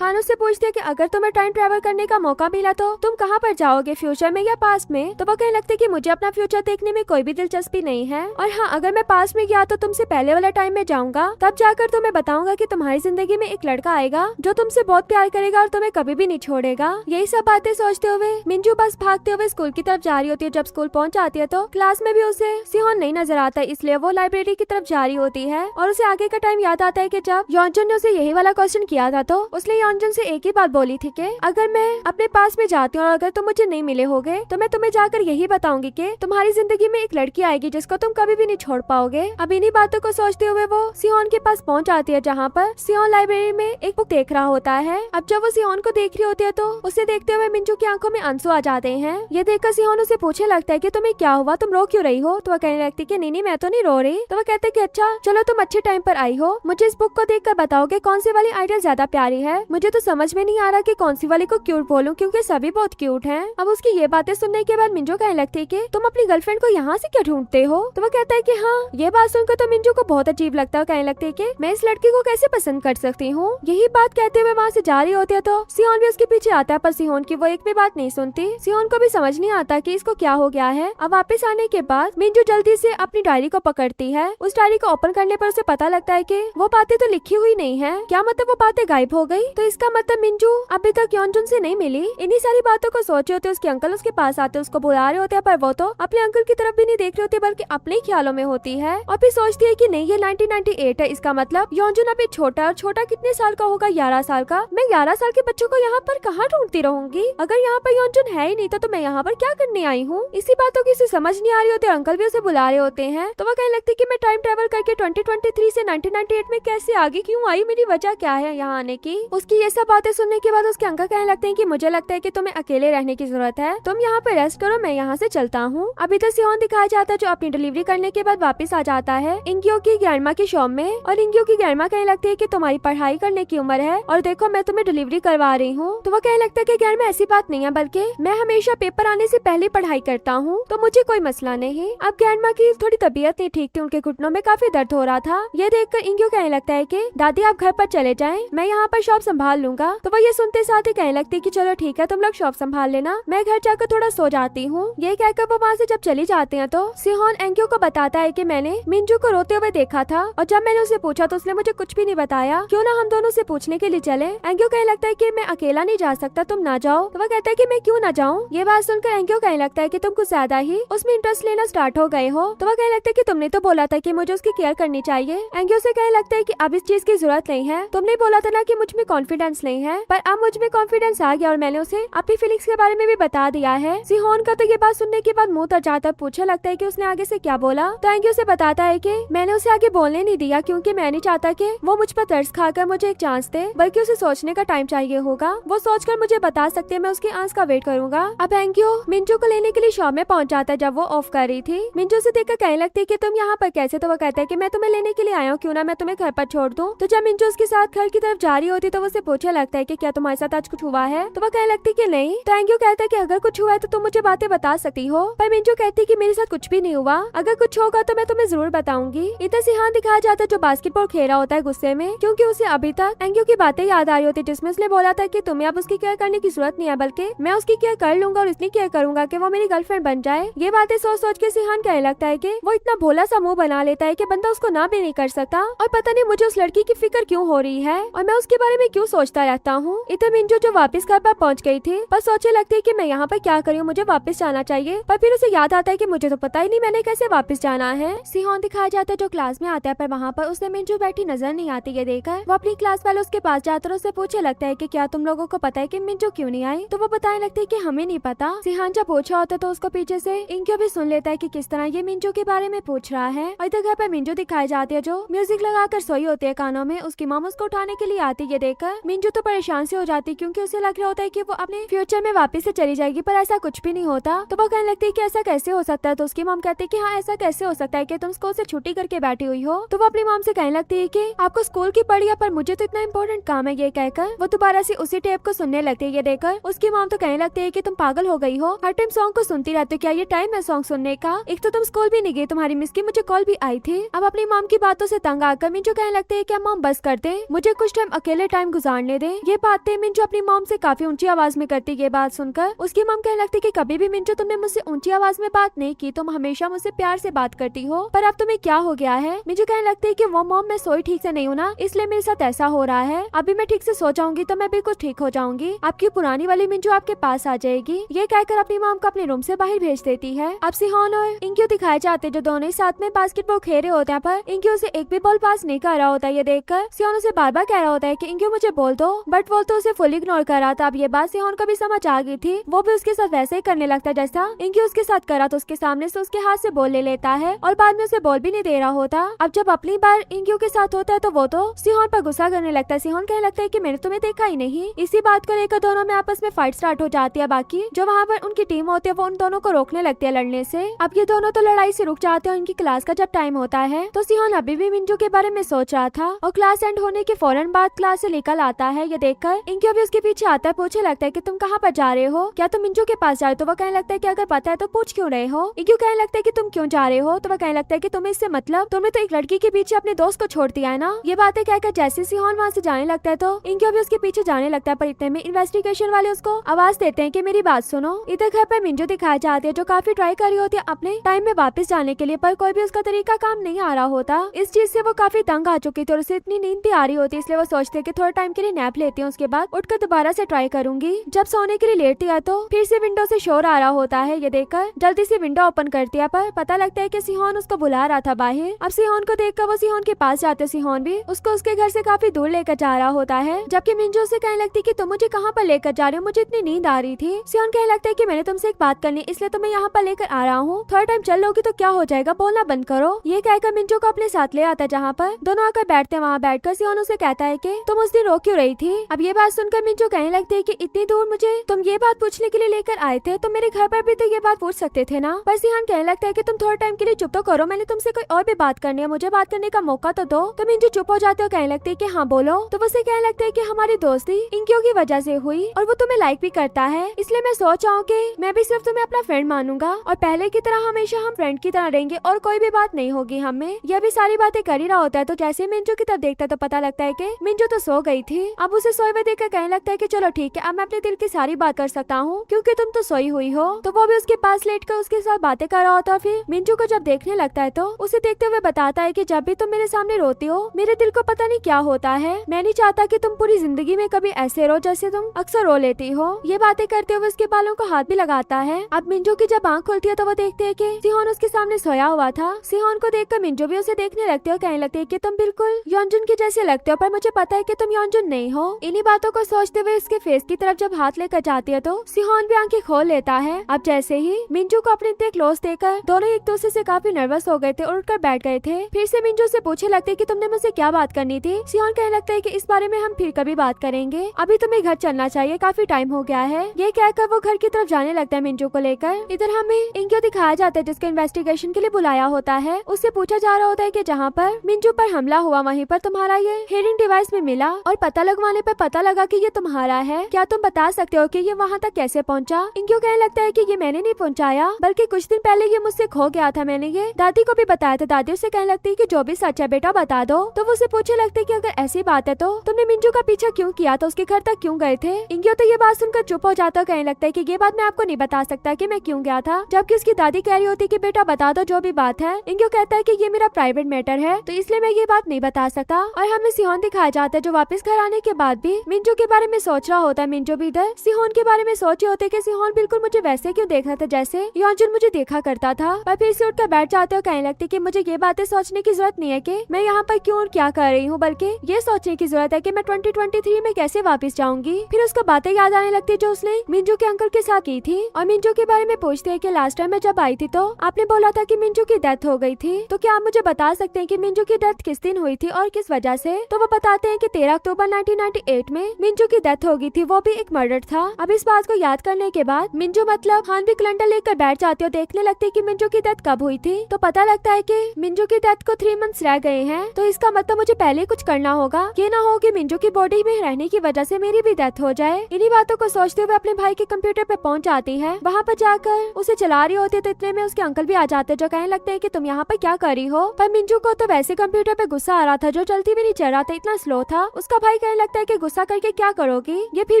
हान उससे पूछती है कि अगर तुम्हें टाइम ट्रेवल करने का मौका मिला तो तुम कहाँ पर जाओगे, फ्यूचर में या पास्ट में? तो वो कहने लगते कि मुझे अपना फ्यूचर देखने में कोई भी दिलचस्पी नहीं है, और हाँ अगर मैं पास्ट में गया तो तुमसे पहले वाला टाइम में जाऊंगा, तब जाकर तुम्हें बताऊंगा कि तुम्हारी जिंदगी में एक लड़का आएगा जो तुमसे बहुत प्यार करेगा और तुम्हें कभी भी नहीं छोड़ेगा। यही सब बातें सोचते हुए मिंजू बस भागते हुए स्कूल की तरफ जा रही होती है। जब स्कूल पहुंच जाती है तो क्लास में भी उसे सिहोन नहीं नजर आता, इसलिए वो लाइब्रेरी की तरफ जा रही होती है और उसे आगे का टाइम याद आता है कि जब योंजुन ने उसे यही वाला क्वेश्चन किया था तो उसने योंजुन से एक ही बात बोली थी कि अगर मैं अपने पास में जाती हूँ और अगर तुम मुझे नहीं मिले होगे तो मैं तुम्हें जाकर यही बताऊंगी कि तुम्हारी जिंदगी में एक लड़की आएगी जिसको तुम कभी भी नहीं छोड़ पाओगे। अब इन्हीं बातों को सोचते हुए वो सिहोन के पास पहुंच जाती है, जहाँ पर सिहोन लाइब्रेरी में एक बुक देख रहा होता है। अब जब वो सिहोन को देख रही होती है तो उसे देखते हुए मिंजू की आंखों में आंसू आ जाते हैं। ये देखकर सिहोन उसे पूछने लगता है कि तुम्हें क्या हुआ, तुम रो क्यों रही हो? तो वह कहने लगती कि नहीं मैं तो नहीं रो रही। तो वह कहते कि अच्छा चलो तुम अच्छे टाइम पर आई हो, मुझे इस बुक को देखकर बताओगे कौन सी वाली आइडिया ज्यादा प्यारी है। मुझे तो समझ में नहीं आ रहा कि कौन सी वाली को क्यूट बोलूं, क्योंकि सभी बहुत क्यूट हैं। अब उसकी ये बातें सुनने के बाद मिंजू कहने लगती है कि तुम अपनी गर्लफ्रेंड को यहाँ से क्यों ढूंढते हो? तो वह कहता है कि हाँ। ये बात सुनकर तो मिंजू को बहुत अजीब लगता है, कहने लगती है कि मैं इस लड़की को कैसे पसंद कर सकती हूँ। यही बात कहते हुए वहाँ से जा रही होती है तो सिहोन भी उसके पीछे आता है, पर सिहोन की वो एक भी बात नहीं सुनती। सिहोन को भी समझ नहीं आता कि इसको क्या हो गया है। अब वापस आने के बाद मिंजू जल्दी से अपनी डायरी को पकड़ती है। उस डायरी को ओपन करने पर उसे पता लगता है कि वो बातें तो लिखी हुई नहीं है। क्या मतलब वो बातें गायब हो गई? तो इसका मतलब मिंजू अभी तक योंजुन से नहीं मिली। इन्हीं सारी बातों को सोचे होते उसके अंकल उसके पास आते, उसको बुला रहे होते हैं, पर वो तो अपने अंकल की तरफ भी नहीं देख रहे होते बल्कि अपने ख्यालों में होती है। और फिर सोचती है कि नहीं ये 1998 है, इसका मतलब योंजुन अभी छोटा, और छोटा कितने साल का होगा? 11 साल का। मैं 11 साल के बच्चों को यहाँ पर कहाँ ढूंढती रहूंगी? अगर यहाँ पर योंजुन है ही नहीं तो मैं यहाँ पर क्या करने आई हूँ? इसी बातों की उसे समझ नहीं आ रही होती, अंकल भी उसे बुला रहे होते हैं। तो वो कहने लगती कि मैं टाइम ट्रेवल करके 2023 से 1998 में कैसे आगे क्यों आई, मेरी वजह क्या है यहाँ आने की? उसकी ये सब बातें सुनने के बाद उसके अंकल कहने लगते हैं कि मुझे लगता है कि तुम्हें अकेले रहने की जरूरत है, तुम यहाँ पे रेस्ट करो, मैं यहाँ से चलता हूँ। अभी तो सिहोन दिखाया जाता है जो अपनी डिलीवरी करने के बाद वापस आ जाता है इंग्यो की ग्रैंडमा की शॉप में, और इंग्यो की ग्रैंडमा कहने लगती है कि तुम्हारी पढ़ाई करने की उम्र है और देखो मैं तुम्हें डिलीवरी करवा रही हूँ। तो वो कहने लगता है कि ग्रैंडमा ऐसी बात नहीं है, बल्कि मैं हमेशा पेपर आने से पहले पढ़ाई करता हूँ, तो मुझे कोई मसला नहीं। अब ग्रैंडमा की थोड़ी तबीयत नहीं ठीक थी, उनके घुटनों में काफी दर्द हो रहा था। ये देखकर इंग्यो कहने लगता है कि दादी आप घर पर चले जाएं, मैं यहाँ पर शॉप संभाल लूंगा। तो वो ये सुनते साथ ही कहने लगती है कि चलो ठीक है तुम लोग शॉप संभाल लेना, मैं घर जाकर थोड़ा सो जाती हूँ। ये कहकर वो वहाँ से जब चली जाती है तो सिहोन एंग्यो को बताता है कि मैंने मिंजू को रोते हुए देखा था, और जब मैंने उसे पूछा तो उसने मुझे कुछ भी नहीं बताया, क्यों ना हम दोनों से पूछने के लिए चले। एंग्यो कहने लगता है कि मैं अकेला नहीं जा सकता, तुम ना जाओ। तो वो कहता है कि मैं क्यों ना जाऊँ। ये बात सुनकर एंग्यो कहने लगता है कि तुम कुछ ज्यादा ही उसमें इंटरेस्ट लेना स्टार्ट हो गए हो। तो वो कहने लगता है कि तुमने तो बोला था कि मुझे उसकी केयर करनी चाहिए। एंग्यो से कहने लगता है कि अब इस चीज की जरूरत नहीं है, तुमने बोला था ना कि मुझ में कॉन्फिडेंस नहीं है, पर अब मुझ में कॉन्फिडेंस आ गया और मैंने उसे अपनी फीलिंग्स के बारे में भी बता दिया है। सिहोन का तो ये बात सुनने के बाद मुंह तर जाता, पूछने लगता है कि उसने आगे से क्या बोला। तो एंग्यो से बताता है कि मैंने उसे आगे बोलने नहीं दिया क्योंकि मैं नहीं चाहता कि वो मुझ पर तरस खाकर मुझे एक चांस दे, बल्कि उसे सोचने का टाइम चाहिए होगा, वो सोचकर मुझे बता सकते हैं, मैं उसकी आंस का वेट करूंगा। अब एंग्यो मिंजू को लेने के लिए शॉप में पहुंच जाता है जब वो ऑफ कर रही थी। मिंजू से देखकर कहने लगती है कि तुम यहाँ पर कैसे? तो वो कहता है कि मैं तुम्हें लेने के लिए आया हूँ, क्यों ना मैं तुम्हें घर पर छोड़ दूं। तो जब मिंजू उसके साथ घर की तरफ जा रही होती तो वो उसे पूछने लगता है कि क्या तुम्हारे साथ आज कुछ हुआ है? तो वो कहने लगती कि नहीं। तो एंग्यो कहता है कि अगर कुछ हुआ है तो तुम मुझे बातें बता सकती हो, पर मिंजू कहती कि मेरे साथ कुछ भी नहीं हुआ, अगर कुछ होगा तो मैं तुम्हें जरूर बताऊंगी। इधर सिहान दिखाया जाता है जो बास्केटबॉल खेल रहा होता है गुस्से में, क्योंकि उसे अभी तक एंग्यो की बातें याद आ रही होती जिसमें उसने बोला था कि तुम्हें अब उसकी केयर करने की जरूरत नहीं है, बल्कि मैं उसकी केयर कर लूंगा और इसलिए केयर करूंगा कि वो मेरी गर्लफ्रेंड बन जाए। ये बातें सोच सोच के सिहान कहने लगता है कि वो इतना भोला सा मुंह बना लेता है कि बंदा उसको ना भी नहीं कर सकता, और पता नहीं मुझे उस लड़की की फिक्र क्यों हो रही है और मैं उसके बारे में क्यों सोचता रहता हूँ। इधर मिंजू जो वापस घर पर पहुंच गई थी, पर सोचने लगती है कि मैं यहाँ पर क्या करूँ, मुझे वापस जाना चाहिए, पर फिर उसे याद आता है कि मुझे तो पता ही नहीं मैंने कैसे वापस जाना है। सिहोन दिखाया जाता है जो क्लास में आता है, पर वहाँ पर उसने मिंजू बैठी नजर नहीं आती। ये देखकर वो अपनी क्लास वाले उसके पास जाकर उससे पूछने लगता है कि क्या तुम लोगों को पता है कि मिंजू क्यों नहीं आई? तो वो बताने लगती है कि हमें नहीं पता। सिहान जब पूछा होता है तो उसको पीछे से इंक्यो भी सुन लेता है कि किस तरह ये मिंजू के बारे में पूछ रहा है। और इधर घर पर मिंजू दिखाई जाती है जो म्यूजिक लगाकर सोई होती है कानों में। उसकी मॉम उसको उठाने के लिए आती है। देखकर मिंजू तो परेशान से हो जाती क्योंकि उसे लग रहा होता है कि वो अपने फ्यूचर में वापस से चली जाएगी, पर ऐसा कुछ भी नहीं होता। तो वो कहने लगती है कि ऐसा कैसे हो सकता है? तो उसकी मॉम कहती है कि हाँ ऐसा कैसे हो सकता है कि तुम स्कूल से छुट्टी करके बैठी हुई हो। तो वो अपनी मॉम से कहने लगती है कि आपको स्कूल की पढ़ी है, पर मुझे तो इतना इंपॉर्टेंट काम है। ये कहकर वो दोबारा से उसी टेप को सुनने लगती है। ये देखकर उसकी मॉम तो कहने लगती है कि तुम पागल पागल हो गई हो, हर टाइम सॉन्ग को सुनती रहती हो, क्या ये टाइम है सॉन्ग सुनने का? एक तो तुम स्कूल भी नहीं गई, तुम्हारी मिस की मुझे कॉल भी आई थी। अब अपनी मॉम की बातों से तंग आकर मिंजू कहने लगते है क्या मॉम बस कर दे, मुझे कुछ टाइम अकेले टाइम गुजारने दे। ये बातें मिंजू अपनी मॉम से काफी ऊंची आवाज में करती। ये बात सुनकर उसकी मॉम कहने लगती कि कभी भी मिंजू तुमने मुझसे ऊंची आवाज में बात नहीं की, तुम हमेशा मुझसे प्यार से बात करती हो, पर अब तुम्हें क्या हो गया है? मिंजू कहने लगती है कि वो मॉम मैं सोई ठीक से नहीं हूँ ना, इसलिए मेरे साथ ऐसा हो रहा है। अभी मैं ठीक से सो जाऊंगी तो मैं बिल्कुल ठीक हो जाऊंगी, आपकी पुरानी वाली मिंजू आपके पास आ जाएगी। ये कहकर अपनी मॉम को अपने रूम से बाहर भेज देती है। अब सिहोन और इंक्यू दिखाए जाते जो दोनों ही साथ में बास्केटबॉल खेल रहे होते हैं, पर इंक्यू से एक भी बॉल पास नहीं कर रहा होता। ये देखकर सिहोन उसे बार बार कह रहा होता है कि इंक्यू मुझे बोल दो, बट वो तो उसे फुल इग्नोर कर रहा था। अब ये बात सिहोन को भी समझ आ गई थी, वो भी उसके साथ वैसे ही करने लगता जैसा इंक्यू उसके साथ करा, तो उसके सामने से उसके हाथ से बॉल ले लेता है और बाद में उसे बॉल भी नहीं दे रहा होता। अब जब अपनी बार इंक्यू के साथ होता है तो वो तो सिहोन पर गुस्सा करने लगता है। सिहोन कहने लगता है कि मैंने तुम्हें देखा ही नहीं। इसी बात को लेकर दोनों में आपस में फाइट स्टार्ट हो जाती है। बाकी जो वहाँ पर उनकी टीम होती है वो उन दोनों को रोकने लगती है लड़ने से। अब ये दोनों तो लड़ाई से रुक जाते हैं। उनकी क्लास का जब टाइम होता है तो सिहोन अभी भी मिंजू के बारे में सोच रहा था और क्लास एंड होने के फौरन बाद क्लास से निकल आता है। ये देखकर इंक्यू भी उसके पीछे आता है, पूछने लगता है कि तुम कहाँ पर जा रहे हो, क्या तुम मिंजू के पास जा रहे हो? तो वो कहने लगता है कि अगर पता है तो पूछ क्यों रहे हो। इंक्यू कहने लगता है कि तुम क्यों जा रहे हो? तो वो कहने लगता है कि तुम्हें इससे मतलब, तुमने तो एक लड़की के पीछे अपने दोस्त को छोड़ दिया है ना। ये बातें कहकर जैसे सिहोन वहाँ से जाने लगता है तो इंक्यू भी उसके पीछे जाने लगता है, पर इतने में इन्वेस्टिगेशन वाले उसको आवाज देते हैं कि मेरी बात सुनो। इधर घर पर मिंजू दिखाई जाती है जो काफी ट्राई कर रही होती है अपने टाइम में वापस जाने के लिए, पर कोई भी उसका तरीका काम नहीं आ रहा होता। इस चीज से वो काफी तंग आ चुकी थी और उसे इतनी नींद भी आ रही होती, इसलिए वो सोचते है कि थोड़ा टाइम के लिए नैप लेती हूँ, उसके बाद उठकर दोबारा से ट्राई करूंगी। जब सोने के लिए लेटती है तो फिर से विंडो से शोर आ रहा होता है। ये देखकर जल्दी से विंडो ओपन करती है, पर पता लगता है कि सिहोन उसको बुला रहा था बाहर। अब सिहोन को देखकर वो सिहोन के पास जाते, सिहोन भी उसको उसके घर से काफी दूर लेकर जा रहा होता है, जबकि मिंजू से कहने लगती कि तुम मुझे कहाँ पर लेकर जा रहे हो, मुझे इतनी नींद आ रही थी। सिहोन कहने लगता है कि मैंने तुमसे एक बात करनी इसलिए तुम्हें यहाँ पर लेकर आ रहा हूँ, थोड़ा टाइम चल लोगी तो क्या हो जाएगा, बोलना बंद करो। ये कहकर मिंजू को अपने साथ ले आता है, जहाँ पर दोनों आकर बैठते हैं। वहाँ बैठकर सिहोन उसे कहता है कि तुम उस दिन रो क्यों रही थी। अब ये बात सुनकर मिंजू कहने लगती है कि इतनी दूर मुझे तुम ये बात पूछने के लिए लेकर आए थे, तो मेरे घर पर भी तो ये बात पूछ सकते थे ना। पर सिहोन कहने लगता है कि तुम थोड़ा टाइम के लिए चुप तो करो, मैंने तुमसे कोई और भी बात करनी है, मुझे बात करने का मौका तो दो। तो मिंजू चुप हो जाते हो, कहने लगते है कि हाँ बोलो। तो वो उसे कहने लगता है कि हमारी दोस्ती इंक्यू की वजह से हुई और वो तुम्हें लाइक भी करता है, इसलिए मैं सोच रहा हूँ कि मैं भी सिर्फ तुम्हें अपना फ्रेंड मानूंगा और पहले की तरह हमेशा हम फ्रेंड की तरह रहेंगे और कोई भी बात नहीं होगी हमें। यह भी सारी बातें कर ही रहा होता है, तो जैसे मिंजू की तरफ देखता है तो पता लगता है कि मिंजू तो सो गई थी। अब उसे सोए हुए देखकर कहने लगता है कि चलो ठीक है, अब मैं अपने दिल की सारी बात कर सकता हूँ क्योंकि तुम तो सोई हुई हो। तो वो भी उसके पास लेटकर उसके साथ बातें कर रहा होता है। फिर मिंजू को जब देखने लगता है तो उसे देखते हुए बताता है कि जब भी तुम मेरे सामने रोती हो मेरे दिल को पता नहीं क्या होता है, मैं नहीं चाहता कि तुम पूरी जिंदगी में कभी ऐसे रो जैसे तुम अक्सर रो लेती हो। ये बातें करते हुए उसके बालों को हाथ भी लगाता है। अब मिंजू की जब आंख खुलती है तो वो देखते है कि सिहोन उसके सामने सोया हुआ था। सिहोन को देखकर मिंजू भी उसे देखने लगते हो, कहने लगते है कि तुम बिल्कुल योंजुन के जैसे लगते हो, पर मुझे पता है कि तुम योंजुन नहीं हो। इन्हीं बातों को सोचते हुए उसके फेस की तरफ जब हाथ लेकर जाती है तो सिहोन भी आंखें खोल लेता है। अब जैसे ही मिंजू को अपने इतने क्लोज देखकर दोनों एक दूसरे से काफी नर्वस हो गए थे और उठकर बैठ गए थे। फिर से मिंजू से पूछने लगते कि तुमने मुझसे क्या बात करनी थी। सिहोन कहने लगता है कि इस बारे में हम फिर कभी बात करेंगे, अभी तुम्हें घर चलना चाहिए, काफी टाइम हो गया है। ये कहकर वो घर की तरफ जाने लगता है मिंजू को लेकर। इधर हमें इंक्यू दिखाया जाता है जिसको इन्वेस्टिगेशन के लिए बुलाया होता है। उससे पूछा जा रहा होता है कि जहाँ पर मिंजू पर हमला हुआ वहीं पर तुम्हारा ये हेयरिंग डिवाइस में मिला और पता लगवाने पर पता लगा कि ये तुम्हारा है, क्या तुम बता सकते हो कि ये वहाँ तक कैसे पहुँचा। इंक्यू कहने लगता है कि ये मैंने नहीं पहुँचाया, बल्कि कुछ दिन पहले ये मुझसे खो गया था, मैंने ये दादी को भी बताया था। दादी उसे कहने लगती है कि जो भी सच है बेटा बता दो। तो वो उसे पूछने लगते है कि अगर ऐसी बात है तो तुमने मिंजू का पीछा क्यों किया था, उसके घर तक क्यों गए थे। इंक्यू तो ये बात सुनकर चुप हो जाता है, कहने लगता है कि ये बात मैं आपको नहीं बता सकता कि मैं क्यों गया था, जबकि उसकी दादी कह रही होती कि बेटा बता दो जो भी बात है। इंक्यू कहता है कि ये मेरा प्राइवेट मैटर है तो इसलिए मैं ये बात नहीं बता सकता। और हमें सिहोन दिखाया जाता है जो वापस घर आने के बाद भी मिंजू के बारे में सोच रहा होता है। मिंजू भी इधर सिहोन के बारे में सोच रहे होते कि सिहोन बिल्कुल मुझे वैसे क्यों देख रहा था जैसे योंजुन मुझे देखा करता था। पर फिर से उठकर बैठ जाते हो, कहने लगते कि मुझे ये बातें सोचने की जरूरत नहीं है कि मैं यहाँ पर क्यों और क्या कर रही हूँ, बल्कि ये सोचने की जरूरत है कि मैं 2023 में कैसे वापस जाऊंगी। फिर उसको बातें याद आने लगती जो उसने मिंजू के अंकल के साथ की थी और मिंजू के बारे में पूछते हैं कि लास्ट टाइम मैं जब आई थी तो आपने बोला था कि मिंजू की डेथ हो गई थी, तो क्या आप मुझे बता सकते हैं कि मिंजू की डेथ किस दिन हुई थी और किस वजह से। तो वो बताते हैं कि 13 अक्टूबर 1998 में मिंजू की डेथ हो गई थी, वो भी एक मर्डर था। अब इस बात को याद करने के बाद मिंजू मतलब हार्वी कैलेंडर लेकर बैठ जाती है और देखने लगती है कि मिंजू की डेथ कब हुई थी। तो पता लगता है कि मिंजू की डेथ को 3 मंथ्स रह गए हैं, तो इसका मतलब मुझे पहले कुछ करना होगा, ये ना हो कि मिंजू की बॉडी में रहने की वजह से मेरी भी डेथ हो जाए। इन्हीं बातों को सोचते हुए अपने भाई के कंप्यूटर पे पहुंच जाती है। वहाँ पर जाकर उसे चला रही होती है तो इतने में उसके अंकल भी आ जाते हैं जो कहने लगते हैं कि तुम यहाँ पर क्या कर रही हो। पर मिंजू को तो वैसे कंप्यूटर पे गुस्सा आ रहा था जो चलती भी नहीं चल रहा था, इतना स्लो था। उसका भाई कहने लगता है कि गुस्सा करके क्या करोगी, ये फिर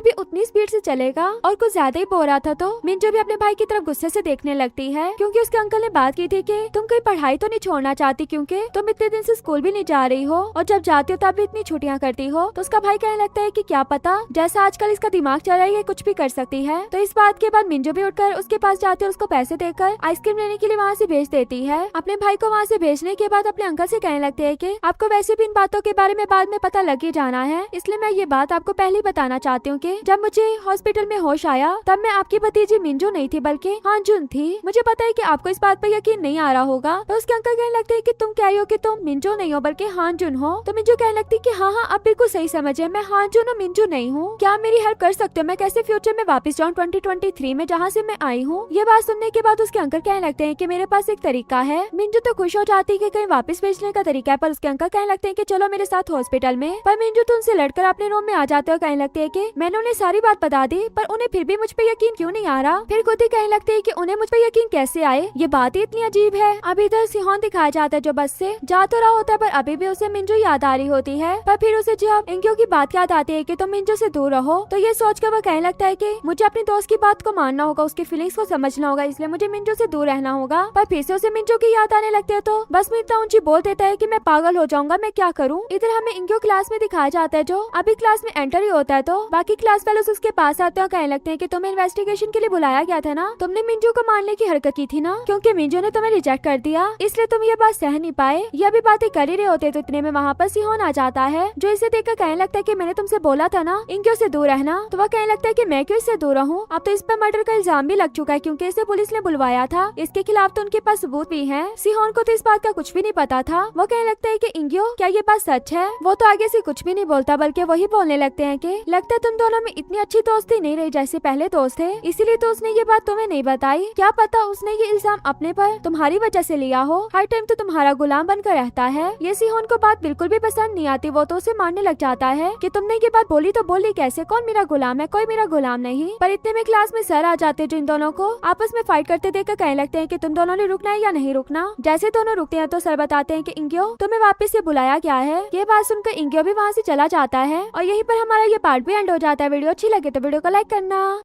भी उतनी स्पीड से चलेगा और कुछ ज्यादा ही बोल रहा था। तो मिंजू भी अपने भाई की तरफ गुस्से से देखने लगती है क्योंकि उसके अंकल ने बात की थी कि तुम कोई पढ़ाई तो नहीं छोड़ना चाहती क्योंकि तुम इतने दिन से स्कूल भी नहीं जा रही हो और जब जाती हो तब भी इतनी छुट्टियां करती हो। तो उसका भाई कहने लगता है कि क्या पता, जैसा आजकल इसका दिमाग चल रहा है ये कुछ भी कर सकती है। तो इस बात के बाद मिंजू भी उठकर उसके पास जाती है और उसको पैसे देकर आइसक्रीम लेने के लिए वहाँ से भेज देती है। अपने भाई को वहाँ से भेजने के बाद अपने अंकल से कहने लगते हैं कि आपको वैसे भी इन बातों के बारे में बाद में पता लग ही जाना है, इसलिए मैं ये बात आपको पहले ही बताना चाहती हूँ कि जब मुझे हॉस्पिटल में होश आया तब मैं आपकी भतीजी मिंजू नहीं थी बल्कि हांजुन थी। मुझे पता है कि आपको इस बात पर यकीन नहीं आ रहा होगा। तो उसके अंकल कहने लगते हैं कि तुम कह रही हो कि तुम मिंजू नहीं हो बल्कि हांजुन हो। तो मिंजू कहने लगती है कि हाँ हाँ, आप बिल्कुल सही समझे, मैं हांजुन और मिंजू नहीं हूँ। क्या आप मेरी हेल्प कर सकते हो, मैं कैसे फ्यूचर में वापस जाऊँ 2023 में जहाँ से मैं आई हूँ। ये बात सुनने के बाद उसके अंकल कहने लगते हैं कि मेरे पास एक तरीका है। मिंजू तो खुश हो जाती है कि कहीं वापस भेजने का तरीका है, पर उसके अंकल कहने लगते हैं कि चलो मेरे साथ हॉस्पिटल में। पर मिंजू तो उनसे लड़कर अपने रूम में आ जाते हैं और कहने लगते हैं कि मैंने उन्हें सारी बात बता दी पर उन्हें फिर भी मुझ पे यकीन क्यों नहीं आ रहा। फिर खुद ही कहने लगते हैं कि उन्हें मुझ पे यकीन कैसे आए, ये बात ही इतनी अजीब है। अब इधर सिहोन दिखाया जाता है जो बस से जा तो रहा होता है पर अभी भी उसे मिंजू याद आ रही होती है। पर फिर उसे जब इंग्यो की बात याद आती है कि तुम मिंजू से दूर रहो तो ये सोचकर वह कहने लगता है कि मुझे अपनी दोस्त की बात को मानना होगा, उसकी फीलिंग्स को समझना होगा, इसलिए मुझे मिंजू से दूर रहना होगा। पर फिर से उसे मिंजू की याद आने लगती है तो बस में इतना ऊंची बोल देता है कि मैं पागल हो जाऊंगा, मैं क्या करूं। इधर हमें इंग्यो क्लास में दिखाया जाता है जो अभी क्लास में एंटर ही होता है। तो बाकी क्लास फेलोज उसके पास आते हैं और कहने लगते हैं कि तुम्हें इन्वेस्टिगेशन के लिए बुलाया गया था ना, तुमने मिंजू को मारने की हरकत की थी ना, क्योंकि मिंजू ने तुम्हें रिजेक्ट कर दिया इसलिए तुम ये बात सह नहीं पाए। ये अभी बातें कर ही रहे होते तो इतने में वहाँ पर सिहोन आ जाता है जो इसे देखकर कहने लगता है कि मैंने तुमसे बोला था ना इंग्यो से दूर रहना। तो वह कहने लगता है कि मैं क्यों इससे दूर रहूं, अब तो इस पर मर्डर का इल्जाम भी लग चुका है क्योंकि इसे पुलिस ने बुलवाया था, इसके खिलाफ तो उनके पास सबूत भी है। सिहोन को तो इस बात का कुछ भी नहीं पता था। वो कहने लगता है कि इंग्यो क्या ये बात सच है। वो तो आगे से कुछ भी नहीं बोलता बल्कि वही बोलने लगते हैं कि लगता है तुम दोनों में इतनी अच्छी दोस्ती नहीं रही जैसे पहले दोस्त थे, इसीलिए तो उसने ये बात तुम्हें नहीं बताई। क्या पता उसने ये इल्जाम अपने पर तुम्हारी वजह से लिया हो, हर टाइम तो तुम्हारा गुलाम बनकर रहता है। ये सिहोन को बात बिल्कुल भी पसंद नहीं आती, वो तो उसे मारने लग जाता है कि तुमने ये बात बोली तो बोली कैसे, कौन मेरा गुलाम है, कोई मेरा गुलाम नहीं। पर इतने में क्लास में सर आ जाते जो इन दोनों को आपस में फाइट करते देखकर कहने लगते हैं कि तुम दोनों ने रुकना है या नहीं रुकना। जैसे दोनों रुकते हैं तो सर बताते हैं कि इंग्यो तुम्हें वापस से बुलाया गया है। ये बात सुनकर इंग्यो भी वहाँ से चला जाता है और यहीं पर हमारा ये पार्ट भी एंड हो जाता है। वीडियो अच्छी लगे तो वीडियो को लाइक करना।